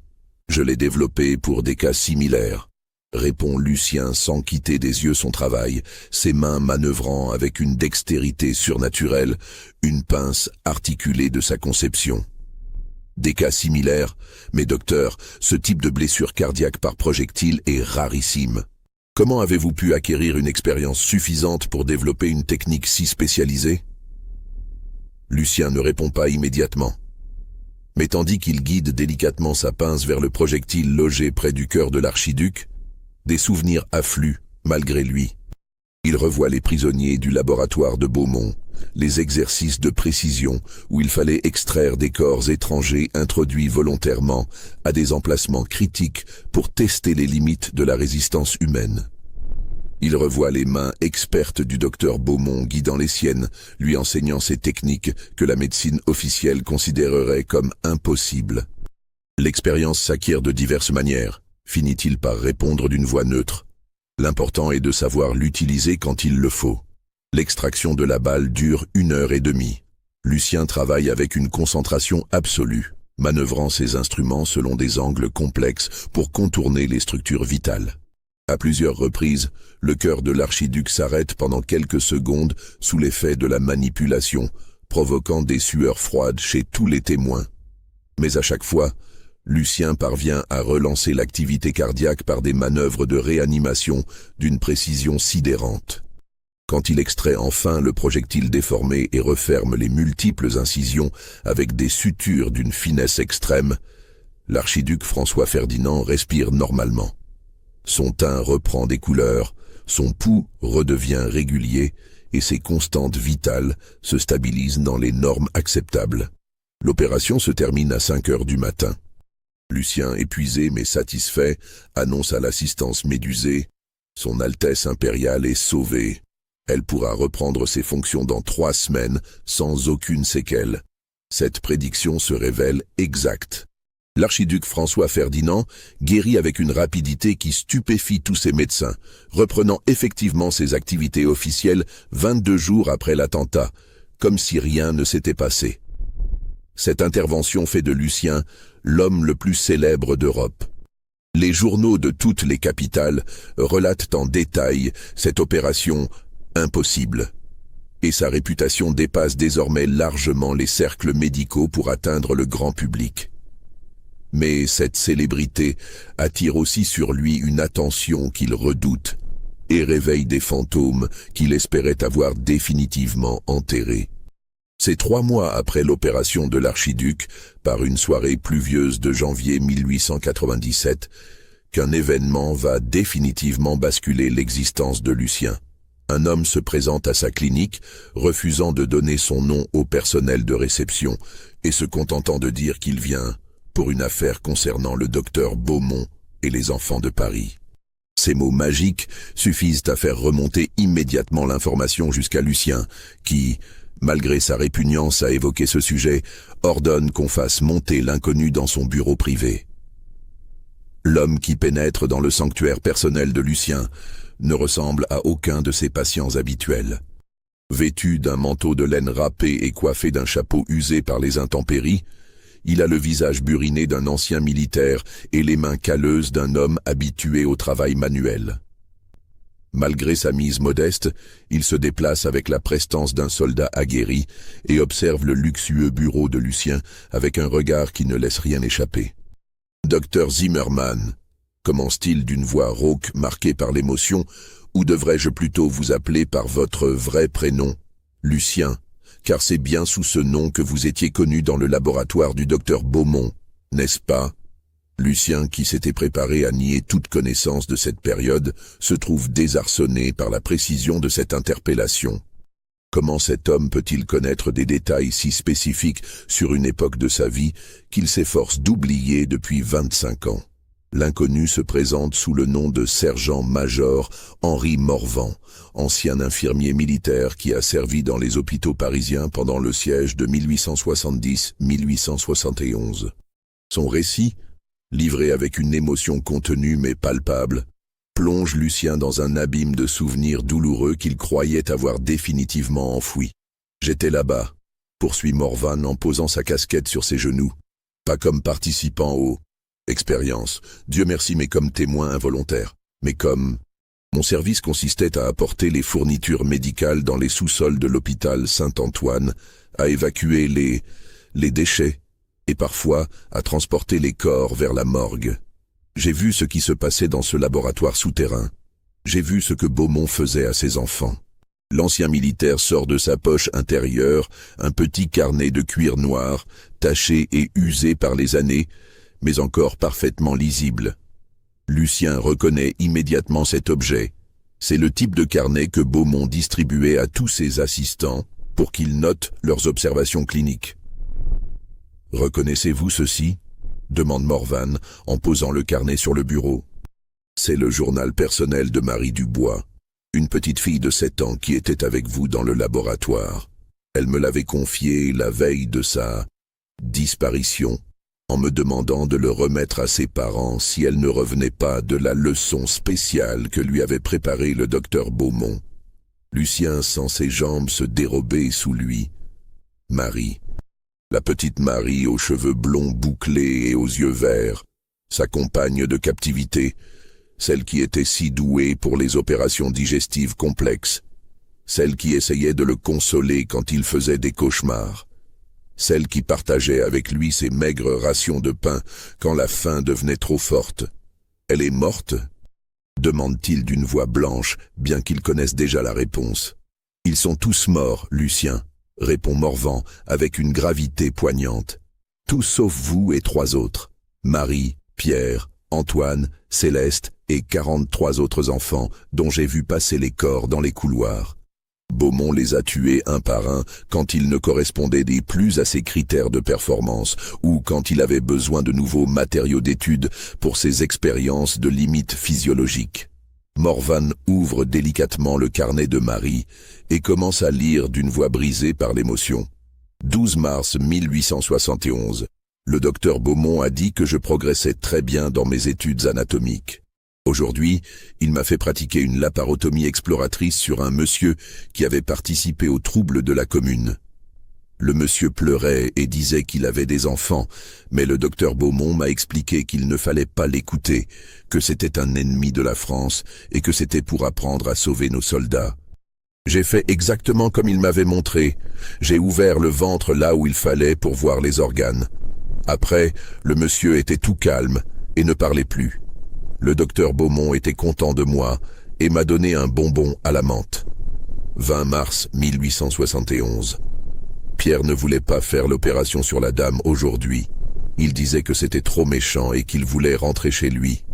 Je l'ai développé pour des cas similaires, répond Lucien sans quitter des yeux son travail, ses mains manœuvrant avec une dextérité surnaturelle, une pince articulée de sa conception. Des cas similaires, mais docteur, ce type de blessure cardiaque par projectile est rarissime. Comment avez-vous pu acquérir une expérience suffisante pour développer une technique si spécialisée? Lucien ne répond pas immédiatement. Mais tandis qu'il guide délicatement sa pince vers le projectile logé près du cœur de l'archiduc, des souvenirs affluent malgré lui. Il revoit les prisonniers du laboratoire de Beaumont, les exercices de précision où il fallait extraire des corps étrangers introduits volontairement à des emplacements critiques pour tester les limites de la résistance humaine. Il revoit les mains expertes du docteur Beaumont guidant les siennes, lui enseignant ces techniques que la médecine officielle considérerait comme impossibles. L'expérience s'acquiert de diverses manières, finit-il par répondre d'une voix neutre. L'important est de savoir l'utiliser quand il le faut. L'extraction de la balle dure 1h30. Lucien travaille avec une concentration absolue, manœuvrant ses instruments selon des angles complexes pour contourner les structures vitales. À plusieurs reprises, le cœur de l'archiduc s'arrête pendant quelques secondes sous l'effet de la manipulation, provoquant des sueurs froides chez tous les témoins. Mais à chaque fois, Lucien parvient à relancer l'activité cardiaque par des manœuvres de réanimation d'une précision sidérante. Quand il extrait enfin le projectile déformé et referme les multiples incisions avec des sutures d'une finesse extrême, l'archiduc François-Ferdinand respire normalement. Son teint reprend des couleurs, son pouls redevient régulier et ses constantes vitales se stabilisent dans les normes acceptables. L'opération se termine à 5 heures du matin. Lucien, épuisé mais satisfait, annonce à l'assistance médusée « Son Altesse impériale est sauvée. Elle pourra reprendre ses fonctions dans 3 semaines sans aucune séquelle. » Cette prédiction se révèle exacte. L'archiduc François-Ferdinand guérit avec une rapidité qui stupéfie tous ses médecins, reprenant effectivement ses activités officielles 22 jours après l'attentat, comme si rien ne s'était passé. Cette intervention fait de Lucien l'homme le plus célèbre d'Europe. Les journaux de toutes les capitales relatent en détail cette opération impossible. Et sa réputation dépasse désormais largement les cercles médicaux pour atteindre le grand public. Mais cette célébrité attire aussi sur lui une attention qu'il redoute et réveille des fantômes qu'il espérait avoir définitivement enterrés. C'est 3 mois après l'opération de l'archiduc, par une soirée pluvieuse de janvier 1897, qu'un événement va définitivement basculer l'existence de Lucien. Un homme se présente à sa clinique, refusant de donner son nom au personnel de réception et se contentant de dire qu'il vient pour une affaire concernant le docteur Beaumont et les enfants de Paris. Ces mots magiques suffisent à faire remonter immédiatement l'information jusqu'à Lucien, qui, malgré sa répugnance à évoquer ce sujet, ordonne qu'on fasse monter l'inconnu dans son bureau privé. L'homme qui pénètre dans le sanctuaire personnel de Lucien ne ressemble à aucun de ses patients habituels. Vêtu d'un manteau de laine râpé et coiffé d'un chapeau usé par les intempéries, il a le visage buriné d'un ancien militaire et les mains calleuses d'un homme habitué au travail manuel. Malgré sa mise modeste, il se déplace avec la prestance d'un soldat aguerri et observe le luxueux bureau de Lucien avec un regard qui ne laisse rien échapper. « Docteur Zimmermann », commence-t-il d'une voix rauque marquée par l'émotion, ou devrais-je plutôt vous appeler par votre vrai prénom, Lucien, car c'est bien sous ce nom que vous étiez connu dans le laboratoire du docteur Beaumont, n'est-ce pas ? Lucien, qui s'était préparé à nier toute connaissance de cette période, se trouve désarçonné par la précision de cette interpellation. Comment cet homme peut-il connaître des détails si spécifiques sur une époque de sa vie qu'il s'efforce d'oublier depuis 25 ans ? L'inconnu se présente sous le nom de sergent-major Henri Morvan, ancien infirmier militaire qui a servi dans les hôpitaux parisiens pendant le siège de 1870-1871. Son récit, livré avec une émotion contenue mais palpable, plonge Lucien dans un abîme de souvenirs douloureux qu'il croyait avoir définitivement enfouis. « J'étais là-bas », poursuit Morvan en posant sa casquette sur ses genoux, pas comme participant au expérience, Dieu merci, mais comme témoin involontaire, mais comme... Mon service consistait à apporter les fournitures médicales dans les sous-sols de l'hôpital Saint-Antoine, à évacuer les déchets, et parfois à transporter les corps vers la morgue. J'ai vu ce qui se passait dans ce laboratoire souterrain. J'ai vu ce que Beaumont faisait à ses enfants. L'ancien militaire sort de sa poche intérieure un petit carnet de cuir noir, taché et usé par les années, mais encore parfaitement lisible. Lucien reconnaît immédiatement cet objet. C'est le type de carnet que Beaumont distribuait à tous ses assistants pour qu'ils notent leurs observations cliniques. « Reconnaissez-vous ceci ?» demande Morvan en posant le carnet sur le bureau. C'est le journal personnel de Marie Dubois, une petite fille de 7 ans qui était avec vous dans le laboratoire. Elle me l'avait confié la veille de sa disparition, en me demandant de le remettre à ses parents si elle ne revenait pas de la leçon spéciale que lui avait préparée le docteur Beaumont. Lucien sent ses jambes se dérober sous lui. Marie, la petite Marie aux cheveux blonds bouclés et aux yeux verts, sa compagne de captivité, celle qui était si douée pour les opérations digestives complexes, celle qui essayait de le consoler quand il faisait des cauchemars, celle qui partageait avec lui ses maigres rations de pain quand la faim devenait trop forte. « Elle est morte ?» demande-t-il d'une voix blanche, bien qu'il connaisse déjà la réponse. « Ils sont tous morts, Lucien », répond Morvan avec une gravité poignante. « Tous sauf vous et 3 autres. Marie, Pierre, Antoine, Céleste et 43 autres enfants dont j'ai vu passer les corps dans les couloirs. Beaumont les a tués un par un quand ils ne correspondaient plus à ses critères de performance ou quand il avait besoin de nouveaux matériaux d'étude pour ses expériences de limites physiologiques. » Morvan ouvre délicatement le carnet de Marie et commence à lire d'une voix brisée par l'émotion. 12 mars 1871. Le docteur Beaumont a dit que je progressais très bien dans mes études anatomiques. Aujourd'hui, il m'a fait pratiquer une laparotomie exploratrice sur un monsieur qui avait participé aux troubles de la commune. Le monsieur pleurait et disait qu'il avait des enfants, mais le docteur Beaumont m'a expliqué qu'il ne fallait pas l'écouter, que c'était un ennemi de la France et que c'était pour apprendre à sauver nos soldats. J'ai fait exactement comme il m'avait montré. J'ai ouvert le ventre là où il fallait pour voir les organes. Après, le monsieur était tout calme et ne parlait plus. Le docteur Beaumont était content de moi et m'a donné un bonbon à la menthe. 20 mars 1871. Pierre ne voulait pas faire l'opération sur la dame aujourd'hui. Il disait que c'était trop méchant et qu'il voulait rentrer chez lui.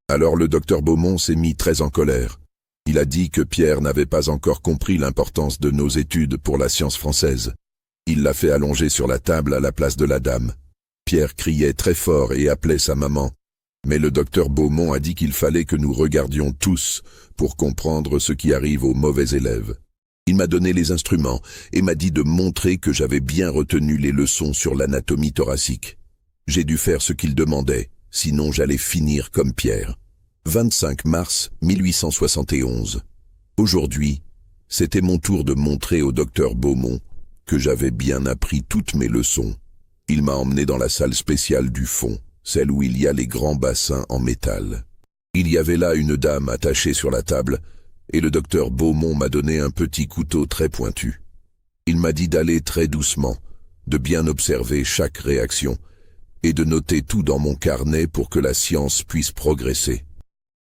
Alors le docteur Beaumont s'est mis très en colère. Il a dit que Pierre n'avait pas encore compris l'importance de nos études pour la science française. Il l'a fait allonger sur la table à la place de la dame. Pierre criait très fort et appelait sa maman. Mais le docteur Beaumont a dit qu'il fallait que nous regardions tous pour comprendre ce qui arrive aux mauvais élèves. Il m'a donné les instruments et m'a dit de montrer que j'avais bien retenu les leçons sur l'anatomie thoracique. J'ai dû faire ce qu'il demandait, sinon j'allais finir comme Pierre. 25 mars 1871. Aujourd'hui, c'était mon tour de montrer au docteur Beaumont que j'avais bien appris toutes mes leçons. Il m'a emmené dans la salle spéciale du fond, celle où il y a les grands bassins en métal. Il y avait là une dame attachée sur la table, et le docteur Beaumont m'a donné un petit couteau très pointu. Il m'a dit d'aller très doucement, de bien observer chaque réaction, et de noter tout dans mon carnet pour que la science puisse progresser.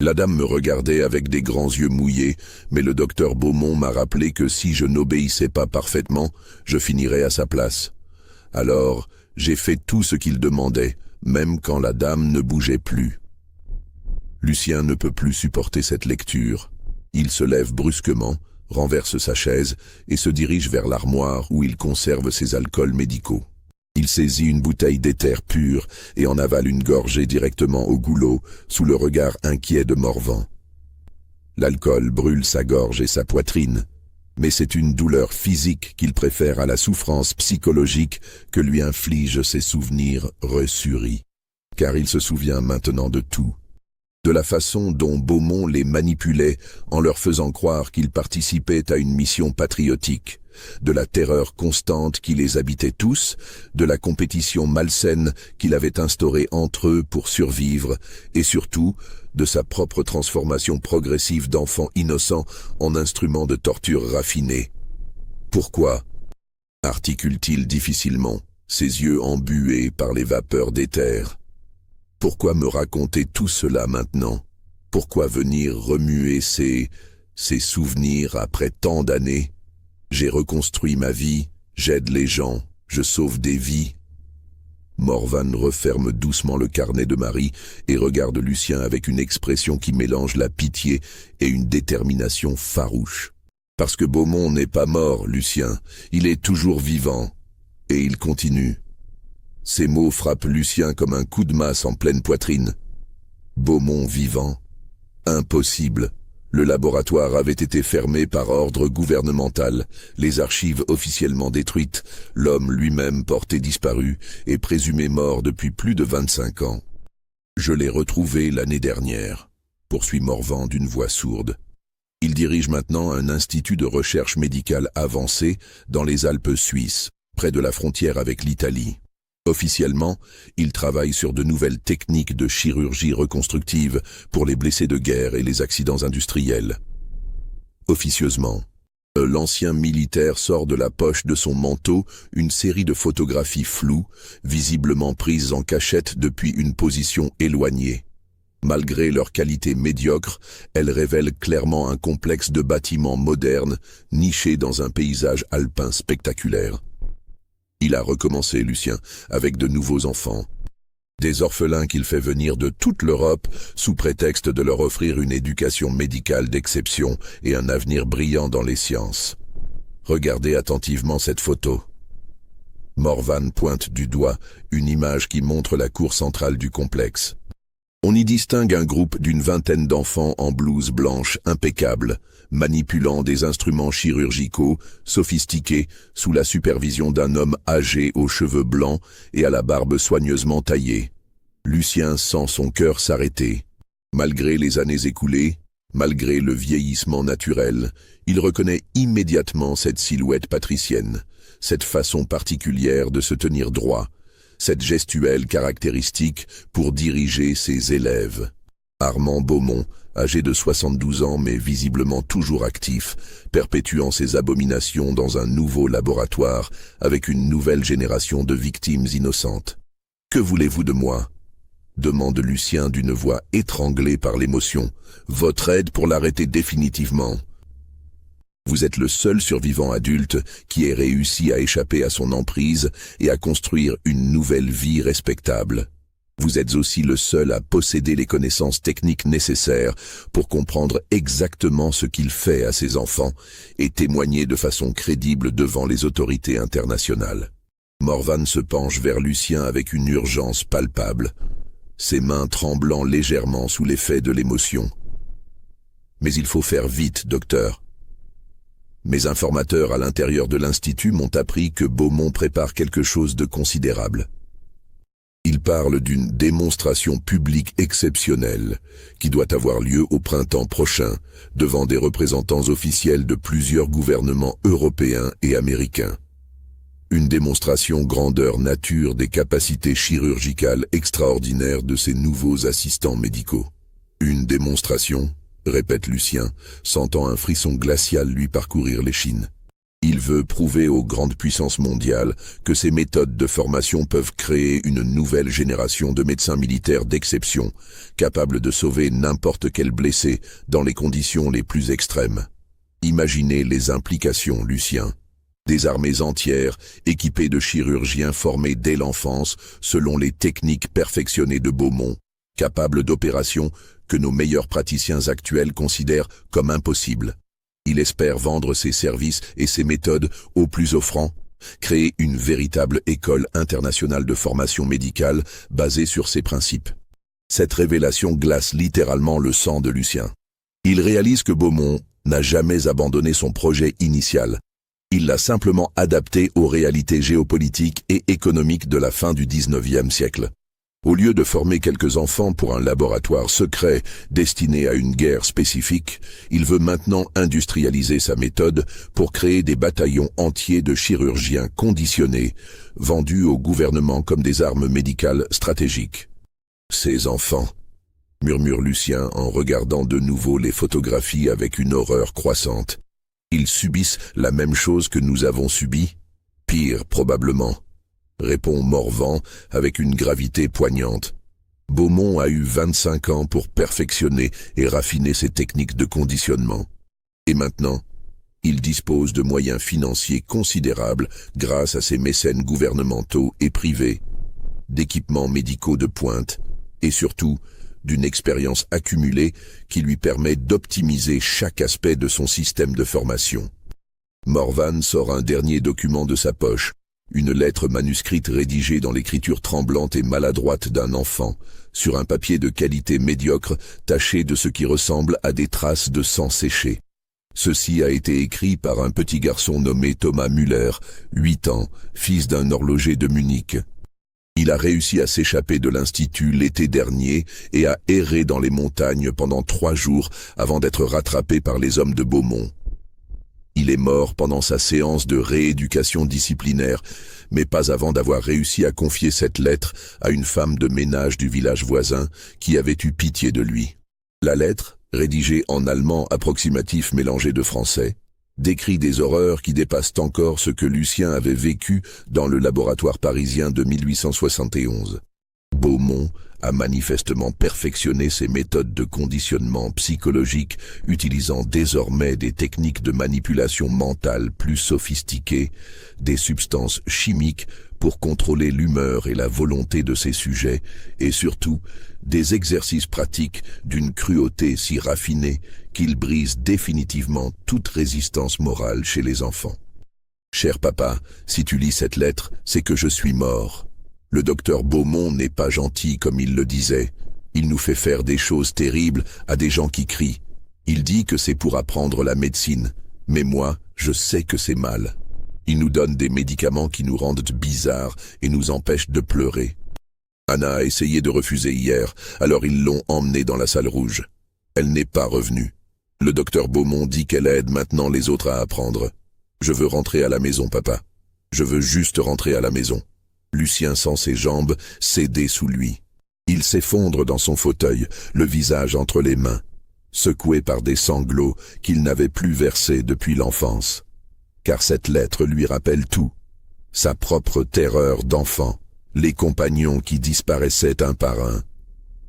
La dame me regardait avec des grands yeux mouillés, mais le docteur Beaumont m'a rappelé que si je n'obéissais pas parfaitement, je finirais à sa place. Alors, j'ai fait tout ce qu'il demandait, même quand la dame ne bougeait plus. Lucien ne peut plus supporter cette lecture. Il se lève brusquement, renverse sa chaise et se dirige vers l'armoire où il conserve ses alcools médicaux. Il saisit une bouteille d'éther pur et en avale une gorgée directement au goulot, sous le regard inquiet de Morvan. L'alcool brûle sa gorge et sa poitrine, mais c'est une douleur physique qu'il préfère à la souffrance psychologique que lui infligent ses souvenirs ressurris. Car il se souvient maintenant de tout. De la façon dont Beaumont les manipulait en leur faisant croire qu'ils participaient à une mission patriotique, de la terreur constante qui les habitait tous, de la compétition malsaine qu'il avait instaurée entre eux pour survivre, et surtout de sa propre transformation progressive d'enfants innocents en instruments de torture raffinés. « Pourquoi » articule-t-il difficilement, ses yeux embués par les vapeurs d'éther. « Pourquoi me raconter tout cela maintenant ?» Pourquoi venir remuer ces souvenirs après tant d'années? J'ai reconstruit ma vie, j'aide les gens, je sauve des vies. Morvan referme doucement le carnet de Marie et regarde Lucien avec une expression qui mélange la pitié et une détermination farouche. Parce que Beaumont n'est pas mort, Lucien, il est toujours vivant. Et il continue. Ces mots frappent Lucien comme un coup de masse en pleine poitrine. Beaumont vivant? Impossible. Le laboratoire avait été fermé par ordre gouvernemental, les archives officiellement détruites, l'homme lui-même porté disparu et présumé mort depuis plus de 25 ans. Je l'ai retrouvé l'année dernière, poursuit Morvan d'une voix sourde. Il dirige maintenant un institut de recherche médicale avancée dans les Alpes suisses, près de la frontière avec l'Italie. Officiellement, il travaille sur de nouvelles techniques de chirurgie reconstructive pour les blessés de guerre et les accidents industriels. Officieusement, l'ancien militaire sort de la poche de son manteau une série de photographies floues, visiblement prises en cachette depuis une position éloignée. Malgré leur qualité médiocre, elles révèlent clairement un complexe de bâtiments modernes, nichés dans un paysage alpin spectaculaire. Il a recommencé, Lucien, avec de nouveaux enfants. Des orphelins qu'il fait venir de toute l'Europe sous prétexte de leur offrir une éducation médicale d'exception et un avenir brillant dans les sciences. Regardez attentivement cette photo. Morvan pointe du doigt une image qui montre la cour centrale du complexe. On y distingue un groupe d'une vingtaine d'enfants en blouse blanche impeccable, manipulant des instruments chirurgicaux sophistiqués sous la supervision d'un homme âgé aux cheveux blancs et à la barbe soigneusement taillée. Lucien sent son cœur s'arrêter. Malgré les années écoulées, malgré le vieillissement naturel, il reconnaît immédiatement cette silhouette patricienne, cette façon particulière de se tenir droit, cette gestuelle caractéristique pour diriger ses élèves. Armand Beaumont, âgé de 72 ans mais visiblement toujours actif, perpétuant ses abominations dans un nouveau laboratoire avec une nouvelle génération de victimes innocentes. « Que voulez-vous de moi ?» demande Lucien d'une voix étranglée par l'émotion. « Votre aide pour l'arrêter définitivement. » Vous êtes le seul survivant adulte qui ait réussi à échapper à son emprise et à construire une nouvelle vie respectable. Vous êtes aussi le seul à posséder les connaissances techniques nécessaires pour comprendre exactement ce qu'il fait à ses enfants et témoigner de façon crédible devant les autorités internationales. Morvan se penche vers Lucien avec une urgence palpable, ses mains tremblant légèrement sous l'effet de l'émotion. « Mais il faut faire vite, docteur. » Mes informateurs à l'intérieur de l'Institut m'ont appris que Beaumont prépare quelque chose de considérable. Il parle d'une démonstration publique exceptionnelle qui doit avoir lieu au printemps prochain devant des représentants officiels de plusieurs gouvernements européens et américains. Une démonstration grandeur nature des capacités chirurgicales extraordinaires de ces nouveaux assistants médicaux. Une démonstration, répète Lucien, sentant un frisson glacial lui parcourir l'échine. Il veut prouver aux grandes puissances mondiales que ces méthodes de formation peuvent créer une nouvelle génération de médecins militaires d'exception, capables de sauver n'importe quel blessé dans les conditions les plus extrêmes. Imaginez les implications, Lucien. Des armées entières, équipées de chirurgiens formés dès l'enfance selon les techniques perfectionnées de Beaumont, capables d'opérations que nos meilleurs praticiens actuels considèrent comme impossibles. Il espère vendre ses services et ses méthodes aux plus offrants, créer une véritable école internationale de formation médicale basée sur ces principes. Cette révélation glace littéralement le sang de Lucien. Il réalise que Beaumont n'a jamais abandonné son projet initial. Il l'a simplement adapté aux réalités géopolitiques et économiques de la fin du XIXe siècle. Au lieu de former quelques enfants pour un laboratoire secret destiné à une guerre spécifique, il veut maintenant industrialiser sa méthode pour créer des bataillons entiers de chirurgiens conditionnés, vendus au gouvernement comme des armes médicales stratégiques. « Ces enfants », murmure Lucien en regardant de nouveau les photographies avec une horreur croissante. « Ils subissent la même chose que nous avons subi, pire probablement. » Répond Morvan avec une gravité poignante. Beaumont a eu 25 ans pour perfectionner et raffiner ses techniques de conditionnement. Et maintenant, il dispose de moyens financiers considérables grâce à ses mécènes gouvernementaux et privés, d'équipements médicaux de pointe et surtout d'une expérience accumulée qui lui permet d'optimiser chaque aspect de son système de formation. Morvan sort un dernier document de sa poche, une lettre manuscrite rédigée dans l'écriture tremblante et maladroite d'un enfant, sur un papier de qualité médiocre taché de ce qui ressemble à des traces de sang séché. Ceci a été écrit par un petit garçon nommé Thomas Müller, 8 ans, fils d'un horloger de Munich. Il a réussi à s'échapper de l'institut l'été dernier et a erré dans les montagnes pendant 3 jours avant d'être rattrapé par les hommes de Beaumont. Il est mort pendant sa séance de rééducation disciplinaire, mais pas avant d'avoir réussi à confier cette lettre à une femme de ménage du village voisin qui avait eu pitié de lui. La lettre, rédigée en allemand approximatif mélangé de français, décrit des horreurs qui dépassent encore ce que Lucien avait vécu dans le laboratoire parisien de 1871. Beaumont a manifestement perfectionné ses méthodes de conditionnement psychologique, utilisant désormais des techniques de manipulation mentale plus sophistiquées, des substances chimiques pour contrôler l'humeur et la volonté de ses sujets, et surtout des exercices pratiques d'une cruauté si raffinée qu'ils brisent définitivement toute résistance morale chez les enfants. Cher papa, si tu lis cette lettre, c'est que je suis mort. Le docteur Beaumont n'est pas gentil comme il le disait. Il nous fait faire des choses terribles à des gens qui crient. Il dit que c'est pour apprendre la médecine, mais moi, je sais que c'est mal. Il nous donne des médicaments qui nous rendent bizarres et nous empêchent de pleurer. Anna a essayé de refuser hier, alors ils l'ont emmenée dans la salle rouge. Elle n'est pas revenue. Le docteur Beaumont dit qu'elle aide maintenant les autres à apprendre. Je veux rentrer à la maison, papa. Je veux juste rentrer à la maison. Lucien sent ses jambes céder sous lui. Il s'effondre dans son fauteuil, le visage entre les mains, secoué par des sanglots qu'il n'avait plus versés depuis l'enfance. Car cette lettre lui rappelle tout. Sa propre terreur d'enfant, les compagnons qui disparaissaient un par un,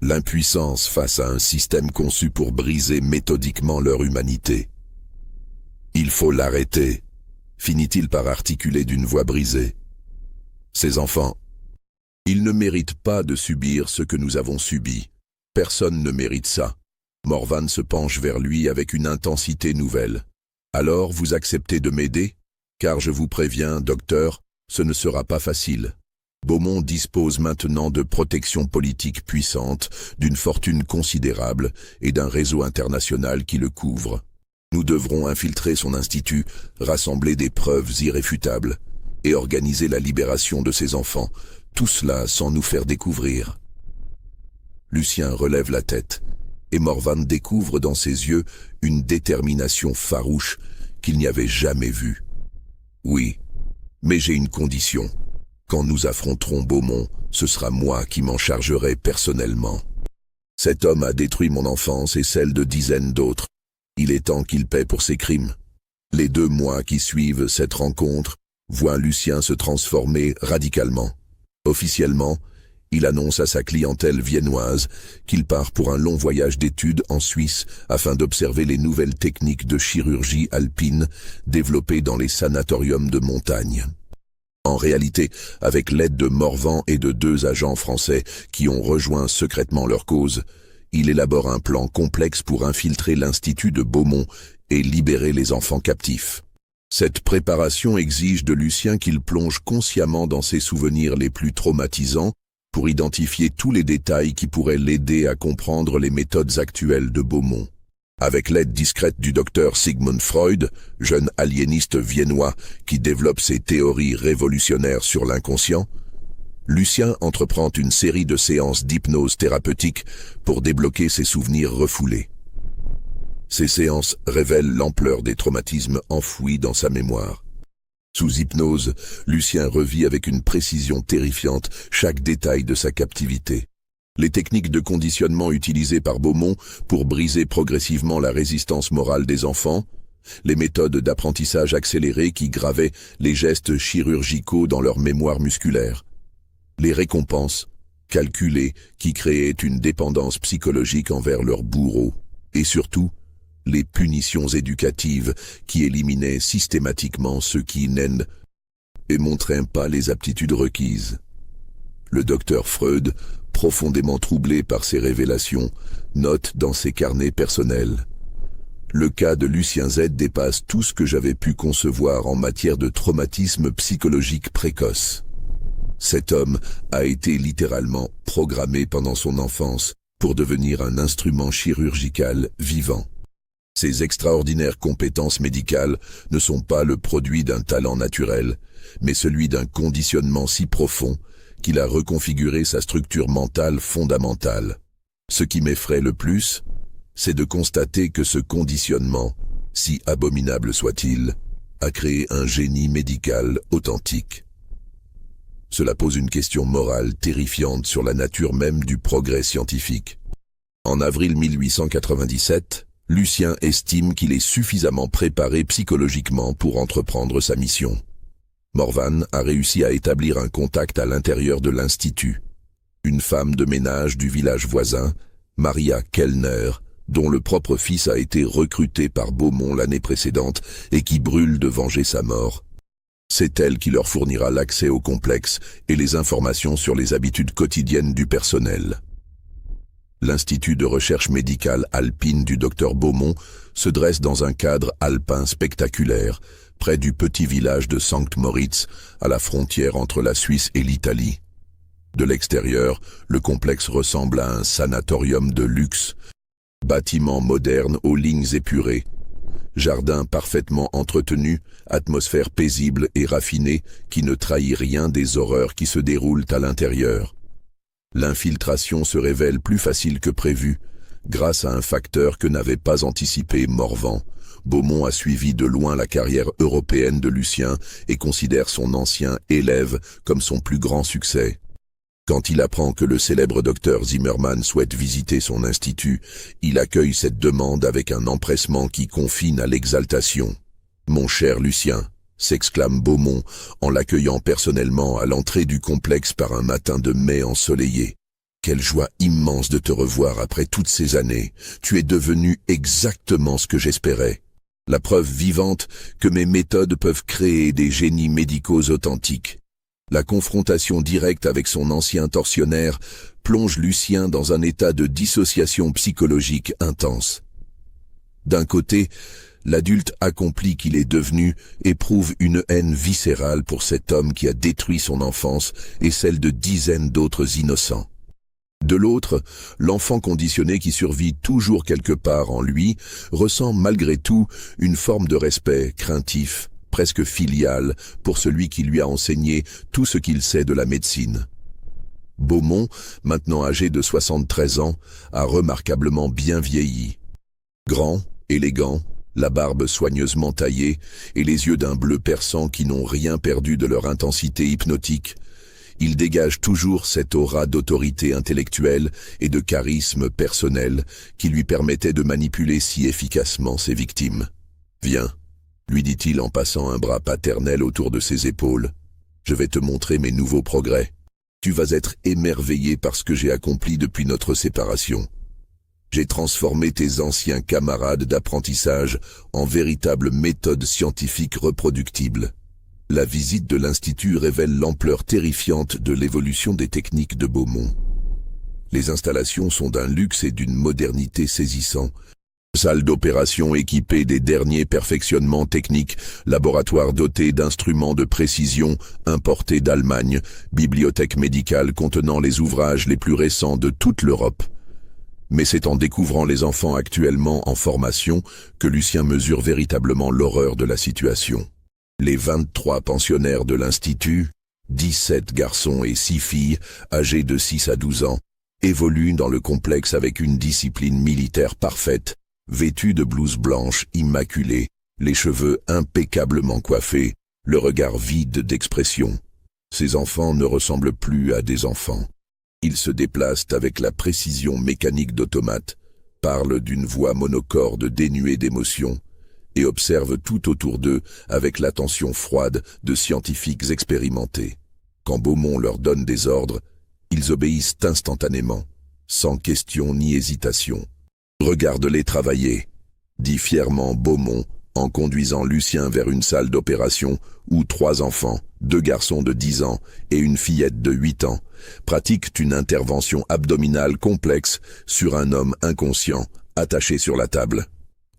l'impuissance face à un système conçu pour briser méthodiquement leur humanité. « Il faut l'arrêter », finit-il par articuler d'une voix brisée. Ces enfants, ils ne méritent pas de subir ce que nous avons subi. Personne ne mérite ça. Morvan se penche vers lui avec une intensité nouvelle. Alors vous acceptez de m'aider? Car je vous préviens, docteur, ce ne sera pas facile. Beaumont dispose maintenant de protections politiques puissantes, d'une fortune considérable et d'un réseau international qui le couvre. Nous devrons infiltrer son institut, rassembler des preuves irréfutables et organiser la libération de ses enfants, tout cela sans nous faire découvrir. Lucien relève la tête, et Morvan découvre dans ses yeux une détermination farouche qu'il n'y avait jamais vue. Oui, mais j'ai une condition. Quand nous affronterons Beaumont, ce sera moi qui m'en chargerai personnellement. Cet homme a détruit mon enfance et celle de dizaines d'autres. Il est temps qu'il paie pour ses crimes. Les 2 mois qui suivent cette rencontre voit Lucien se transformer radicalement. Officiellement, il annonce à sa clientèle viennoise qu'il part pour un long voyage d'études en Suisse afin d'observer les nouvelles techniques de chirurgie alpine développées dans les sanatoriums de montagne. En réalité, avec l'aide de Morvan et de 2 agents français qui ont rejoint secrètement leur cause, il élabore un plan complexe pour infiltrer l'institut de Beaumont et libérer les enfants captifs. Cette préparation exige de Lucien qu'il plonge consciemment dans ses souvenirs les plus traumatisants pour identifier tous les détails qui pourraient l'aider à comprendre les méthodes actuelles de Beaumont. Avec l'aide discrète du docteur Sigmund Freud, jeune aliéniste viennois qui développe ses théories révolutionnaires sur l'inconscient, Lucien entreprend une série de séances d'hypnose thérapeutique pour débloquer ses souvenirs refoulés. Ces séances révèlent l'ampleur des traumatismes enfouis dans sa mémoire. Sous hypnose, Lucien revit avec une précision terrifiante chaque détail de sa captivité. Les techniques de conditionnement utilisées par Beaumont pour briser progressivement la résistance morale des enfants, les méthodes d'apprentissage accéléré qui gravaient les gestes chirurgicaux dans leur mémoire musculaire, les récompenses, calculée, qui créait une dépendance psychologique envers leur bourreau, et surtout, les punitions éducatives qui éliminaient systématiquement ceux qui n'aiment et montraient pas les aptitudes requises. Le docteur Freud, profondément troublé par ces révélations, note dans ses carnets personnels: le cas de Lucien Z dépasse tout ce que j'avais pu concevoir en matière de traumatisme psychologique précoce. Cet homme a été littéralement programmé pendant son enfance pour devenir un instrument chirurgical vivant. Ses extraordinaires compétences médicales ne sont pas le produit d'un talent naturel, mais celui d'un conditionnement si profond qu'il a reconfiguré sa structure mentale fondamentale. Ce qui m'effraie le plus, c'est de constater que ce conditionnement, si abominable soit-il, a créé un génie médical authentique. Cela pose une question morale terrifiante sur la nature même du progrès scientifique. En avril 1897, Lucien estime qu'il est suffisamment préparé psychologiquement pour entreprendre sa mission. Morvan a réussi à établir un contact à l'intérieur de l'Institut. Une femme de ménage du village voisin, Maria Kellner, dont le propre fils a été recruté par Beaumont l'année précédente et qui brûle de venger sa mort. C'est elle qui leur fournira l'accès au complexe et les informations sur les habitudes quotidiennes du personnel. L'Institut de recherche médicale alpine du docteur Beaumont se dresse dans un cadre alpin spectaculaire, près du petit village de Sankt Moritz, à la frontière entre la Suisse et l'Italie. De l'extérieur, le complexe ressemble à un sanatorium de luxe, bâtiment moderne aux lignes épurées, jardin parfaitement entretenu, atmosphère paisible et raffinée qui ne trahit rien des horreurs qui se déroulent à l'intérieur. L'infiltration se révèle plus facile que prévu, grâce à un facteur que n'avait pas anticipé Morvan. Beaumont a suivi de loin la carrière européenne de Lucien et considère son ancien élève comme son plus grand succès. Quand il apprend que le célèbre docteur Zimmermann souhaite visiter son institut, il accueille cette demande avec un empressement qui confine à l'exaltation. « Mon cher Lucien », s'exclame Beaumont en l'accueillant personnellement à l'entrée du complexe par un matin de mai ensoleillé. « Quelle joie immense de te revoir après toutes ces années. Tu es devenu exactement ce que j'espérais. La preuve vivante que mes méthodes peuvent créer des génies médicaux authentiques. » La confrontation directe avec son ancien tortionnaire plonge Lucien dans un état de dissociation psychologique intense. D'un côté, l'adulte accompli qu'il est devenu éprouve une haine viscérale pour cet homme qui a détruit son enfance et celle de dizaines d'autres innocents. De l'autre, l'enfant conditionné qui survit toujours quelque part en lui ressent malgré tout une forme de respect craintif, presque filial, pour celui qui lui a enseigné tout ce qu'il sait de la médecine. Beaumont, maintenant âgé de 73 ans, a remarquablement bien vieilli. Grand, élégant, la barbe soigneusement taillée et les yeux d'un bleu perçant qui n'ont rien perdu de leur intensité hypnotique, il dégage toujours cette aura d'autorité intellectuelle et de charisme personnel qui lui permettait de manipuler si efficacement ses victimes. « Viens », lui dit-il en passant un bras paternel autour de ses épaules. « Je vais te montrer mes nouveaux progrès. Tu vas être émerveillé par ce que j'ai accompli depuis notre séparation. J'ai transformé tes anciens camarades d'apprentissage en véritables méthodes scientifiques reproductibles. » La visite de l'Institut révèle l'ampleur terrifiante de l'évolution des techniques de Beaumont. Les installations sont d'un luxe et d'une modernité saisissants. Salle d'opération équipée des derniers perfectionnements techniques, laboratoire doté d'instruments de précision importés d'Allemagne, bibliothèque médicale contenant les ouvrages les plus récents de toute l'Europe. Mais c'est en découvrant les enfants actuellement en formation que Lucien mesure véritablement l'horreur de la situation. Les 23 pensionnaires de l'Institut, 17 garçons et 6 filles, âgés de 6 à 12 ans, évoluent dans le complexe avec une discipline militaire parfaite, vêtus de blouses blanches immaculées, les cheveux impeccablement coiffés, le regard vide d'expression. Ces enfants ne ressemblent plus à des enfants. Ils se déplacent avec la précision mécanique d'automates, parlent d'une voix monocorde dénuée d'émotion, et observent tout autour d'eux avec l'attention froide de scientifiques expérimentés. Quand Beaumont leur donne des ordres, Ils obéissent instantanément, sans question ni hésitation. « Regarde-les travailler », dit fièrement Beaumont en conduisant Lucien vers une salle d'opération où 3 enfants, 2 garçons de 10 ans et une fillette de 8 ans, pratiquent une intervention abdominale complexe sur un homme inconscient, attaché sur la table.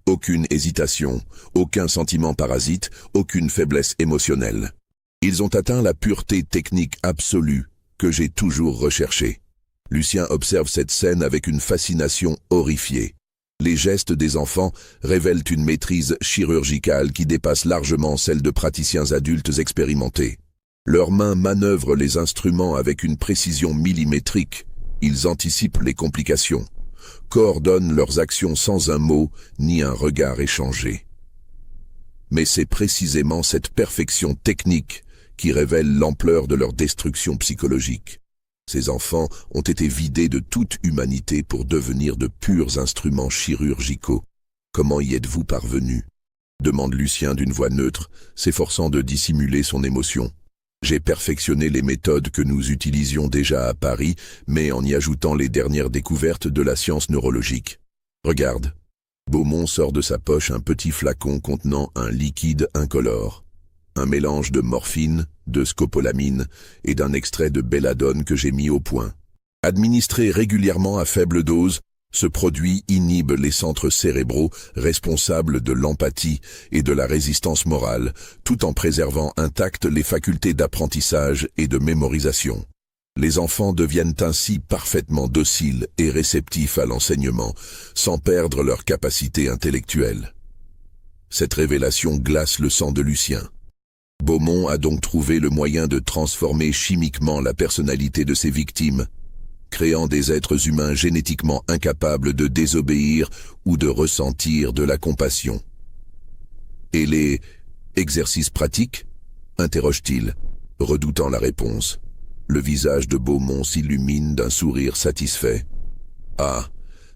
Aucune hésitation, aucun sentiment parasite, aucune faiblesse émotionnelle. Ils ont atteint la pureté technique absolue que j'ai toujours recherchée. Lucien observe cette scène avec une fascination horrifiée. Les gestes des enfants révèlent une maîtrise chirurgicale qui dépasse largement celle de praticiens adultes expérimentés. Leurs mains manœuvrent les instruments avec une précision millimétrique. Ils anticipent les complications, coordonnent leurs actions sans un mot ni un regard échangé. Mais c'est précisément cette perfection technique qui révèle l'ampleur de leur destruction psychologique. Ces enfants ont été vidés de toute humanité pour devenir de purs instruments chirurgicaux. Comment y êtes-vous parvenu ? Demande Lucien d'une voix neutre, s'efforçant de dissimuler son émotion. J'ai perfectionné les méthodes que nous utilisions déjà à Paris, mais en y ajoutant les dernières découvertes de la science neurologique. Regarde. Beaumont sort de sa poche un petit flacon contenant un liquide incolore. Un mélange de morphine, de scopolamine et d'un extrait de belladone que j'ai mis au point. Administré régulièrement à faible dose, ce produit inhibe les centres cérébraux responsables de l'empathie et de la résistance morale, tout en préservant intactes les facultés d'apprentissage et de mémorisation. Les enfants deviennent ainsi parfaitement dociles et réceptifs à l'enseignement, sans perdre leur capacité intellectuelle. Cette révélation glace le sang de Lucien. Beaumont a donc trouvé le moyen de transformer chimiquement la personnalité de ses victimes, créant des êtres humains génétiquement incapables de désobéir ou de ressentir de la compassion. Et les exercices pratiques ? Interroge-t-il, redoutant la réponse. Le visage de Beaumont s'illumine d'un sourire satisfait. Ah,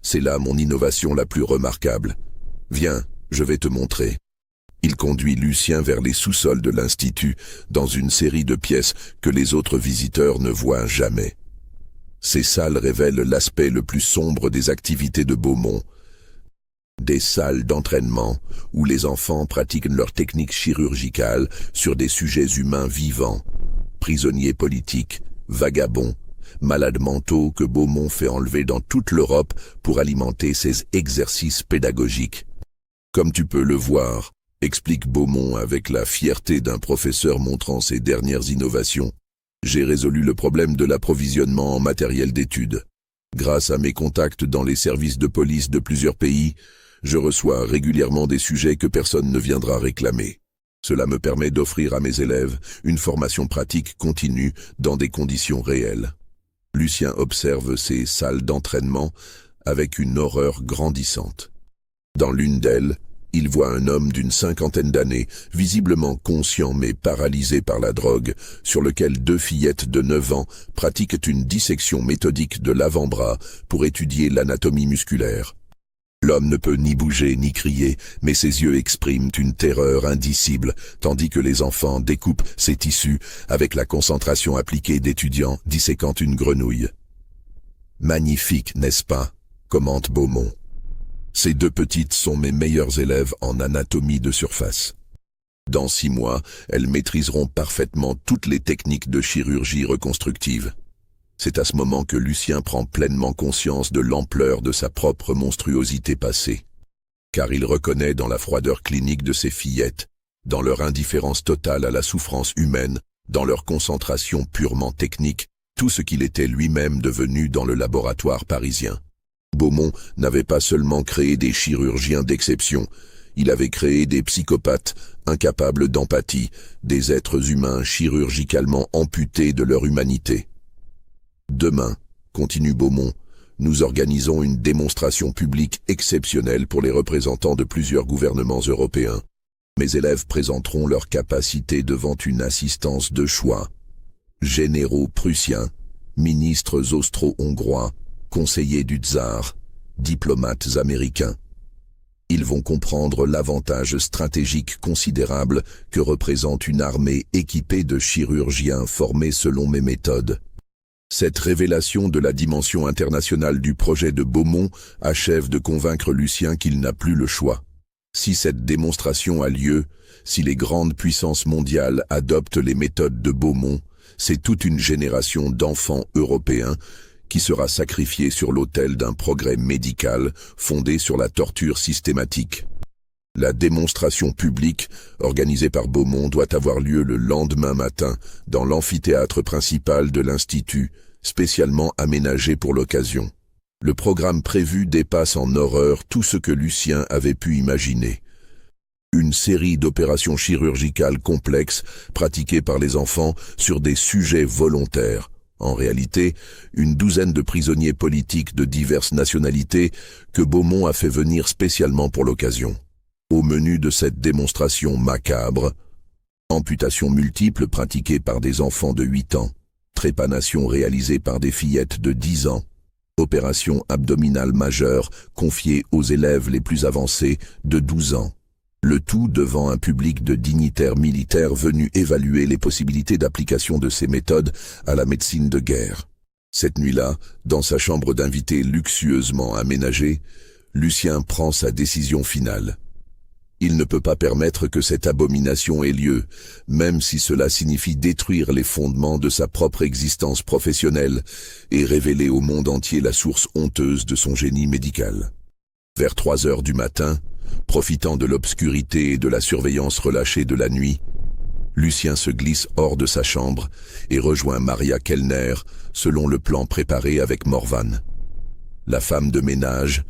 c'est là mon innovation la plus remarquable. Viens, je vais te montrer. Il conduit Lucien vers les sous-sols de l'Institut, dans une série de pièces que les autres visiteurs ne voient jamais. Ces salles révèlent l'aspect le plus sombre des activités de Beaumont. Des salles d'entraînement où les enfants pratiquent leur technique chirurgicale sur des sujets humains vivants, prisonniers politiques, vagabonds, malades mentaux que Beaumont fait enlever dans toute l'Europe pour alimenter ses exercices pédagogiques. Comme tu peux le voir, explique Beaumont avec la fierté d'un professeur montrant ses dernières innovations, j'ai résolu le problème de l'approvisionnement en matériel d'études. Grâce à mes contacts dans les services de police de plusieurs pays, je reçois régulièrement des sujets que personne ne viendra réclamer. Cela me permet d'offrir à mes élèves une formation pratique continue dans des conditions réelles. Lucien observe ces salles d'entraînement avec une horreur grandissante. Dans l'une d'elles, il voit un homme d'une 50aine d'années, visiblement conscient mais paralysé par la drogue, sur lequel 2 fillettes de 9 ans pratiquent une dissection méthodique de l'avant-bras pour étudier l'anatomie musculaire. L'homme ne peut ni bouger ni crier, mais ses yeux expriment une terreur indicible, tandis que les enfants découpent ses tissus avec la concentration appliquée d'étudiants disséquant une grenouille. « Magnifique, n'est-ce pas ?» commente Beaumont. Ces 2 petites sont mes meilleures élèves en anatomie de surface. Dans 6 mois, elles maîtriseront parfaitement toutes les techniques de chirurgie reconstructive. C'est à ce moment que Lucien prend pleinement conscience de l'ampleur de sa propre monstruosité passée. Car il reconnaît dans la froideur clinique de ses fillettes, dans leur indifférence totale à la souffrance humaine, dans leur concentration purement technique, tout ce qu'il était lui-même devenu dans le laboratoire parisien. Beaumont n'avait pas seulement créé des chirurgiens d'exception, il avait créé des psychopathes incapables d'empathie, des êtres humains chirurgicalement amputés de leur humanité. Demain, continue Beaumont, nous organisons une démonstration publique exceptionnelle pour les représentants de plusieurs gouvernements européens. Mes élèves présenteront leur capacité devant une assistance de choix. Généraux prussiens, ministres austro-hongrois, conseillers du tsar, diplomates américains. Ils vont comprendre l'avantage stratégique considérable que représente une armée équipée de chirurgiens formés selon mes méthodes. Cette révélation de la dimension internationale du projet de Beaumont achève de convaincre Lucien qu'il n'a plus le choix. Si cette démonstration a lieu, si les grandes puissances mondiales adoptent les méthodes de Beaumont, c'est toute une génération d'enfants européens qui sera sacrifiée sur l'autel d'un progrès médical fondé sur la torture systématique. La démonstration publique, organisée par Beaumont, doit avoir lieu le lendemain matin dans l'amphithéâtre principal de l'Institut, spécialement aménagé pour l'occasion. Le programme prévu dépasse en horreur tout ce que Lucien avait pu imaginer. Une série d'opérations chirurgicales complexes pratiquées par les enfants sur des sujets volontaires. En réalité, une douzaine de prisonniers politiques de diverses nationalités que Beaumont a fait venir spécialement pour l'occasion. Au menu de cette démonstration macabre, amputations multiples pratiquées par des enfants de 8 ans, trépanation réalisée par des fillettes de 10 ans, opération abdominale majeure confiée aux élèves les plus avancés de 12 ans. Le tout devant un public de dignitaires militaires venus évaluer les possibilités d'application de ces méthodes à la médecine de guerre. Cette nuit-là, dans sa chambre d'invité luxueusement aménagée, Lucien prend sa décision finale. Il ne peut pas permettre que cette abomination ait lieu, même si cela signifie détruire les fondements de sa propre existence professionnelle et révéler au monde entier la source honteuse de son génie médical. Vers 3 heures du matin, profitant de l'obscurité et de la surveillance relâchée de la nuit, Lucien se glisse hors de sa chambre et rejoint Maria Kellner selon le plan préparé avec Morvan. La femme de ménage,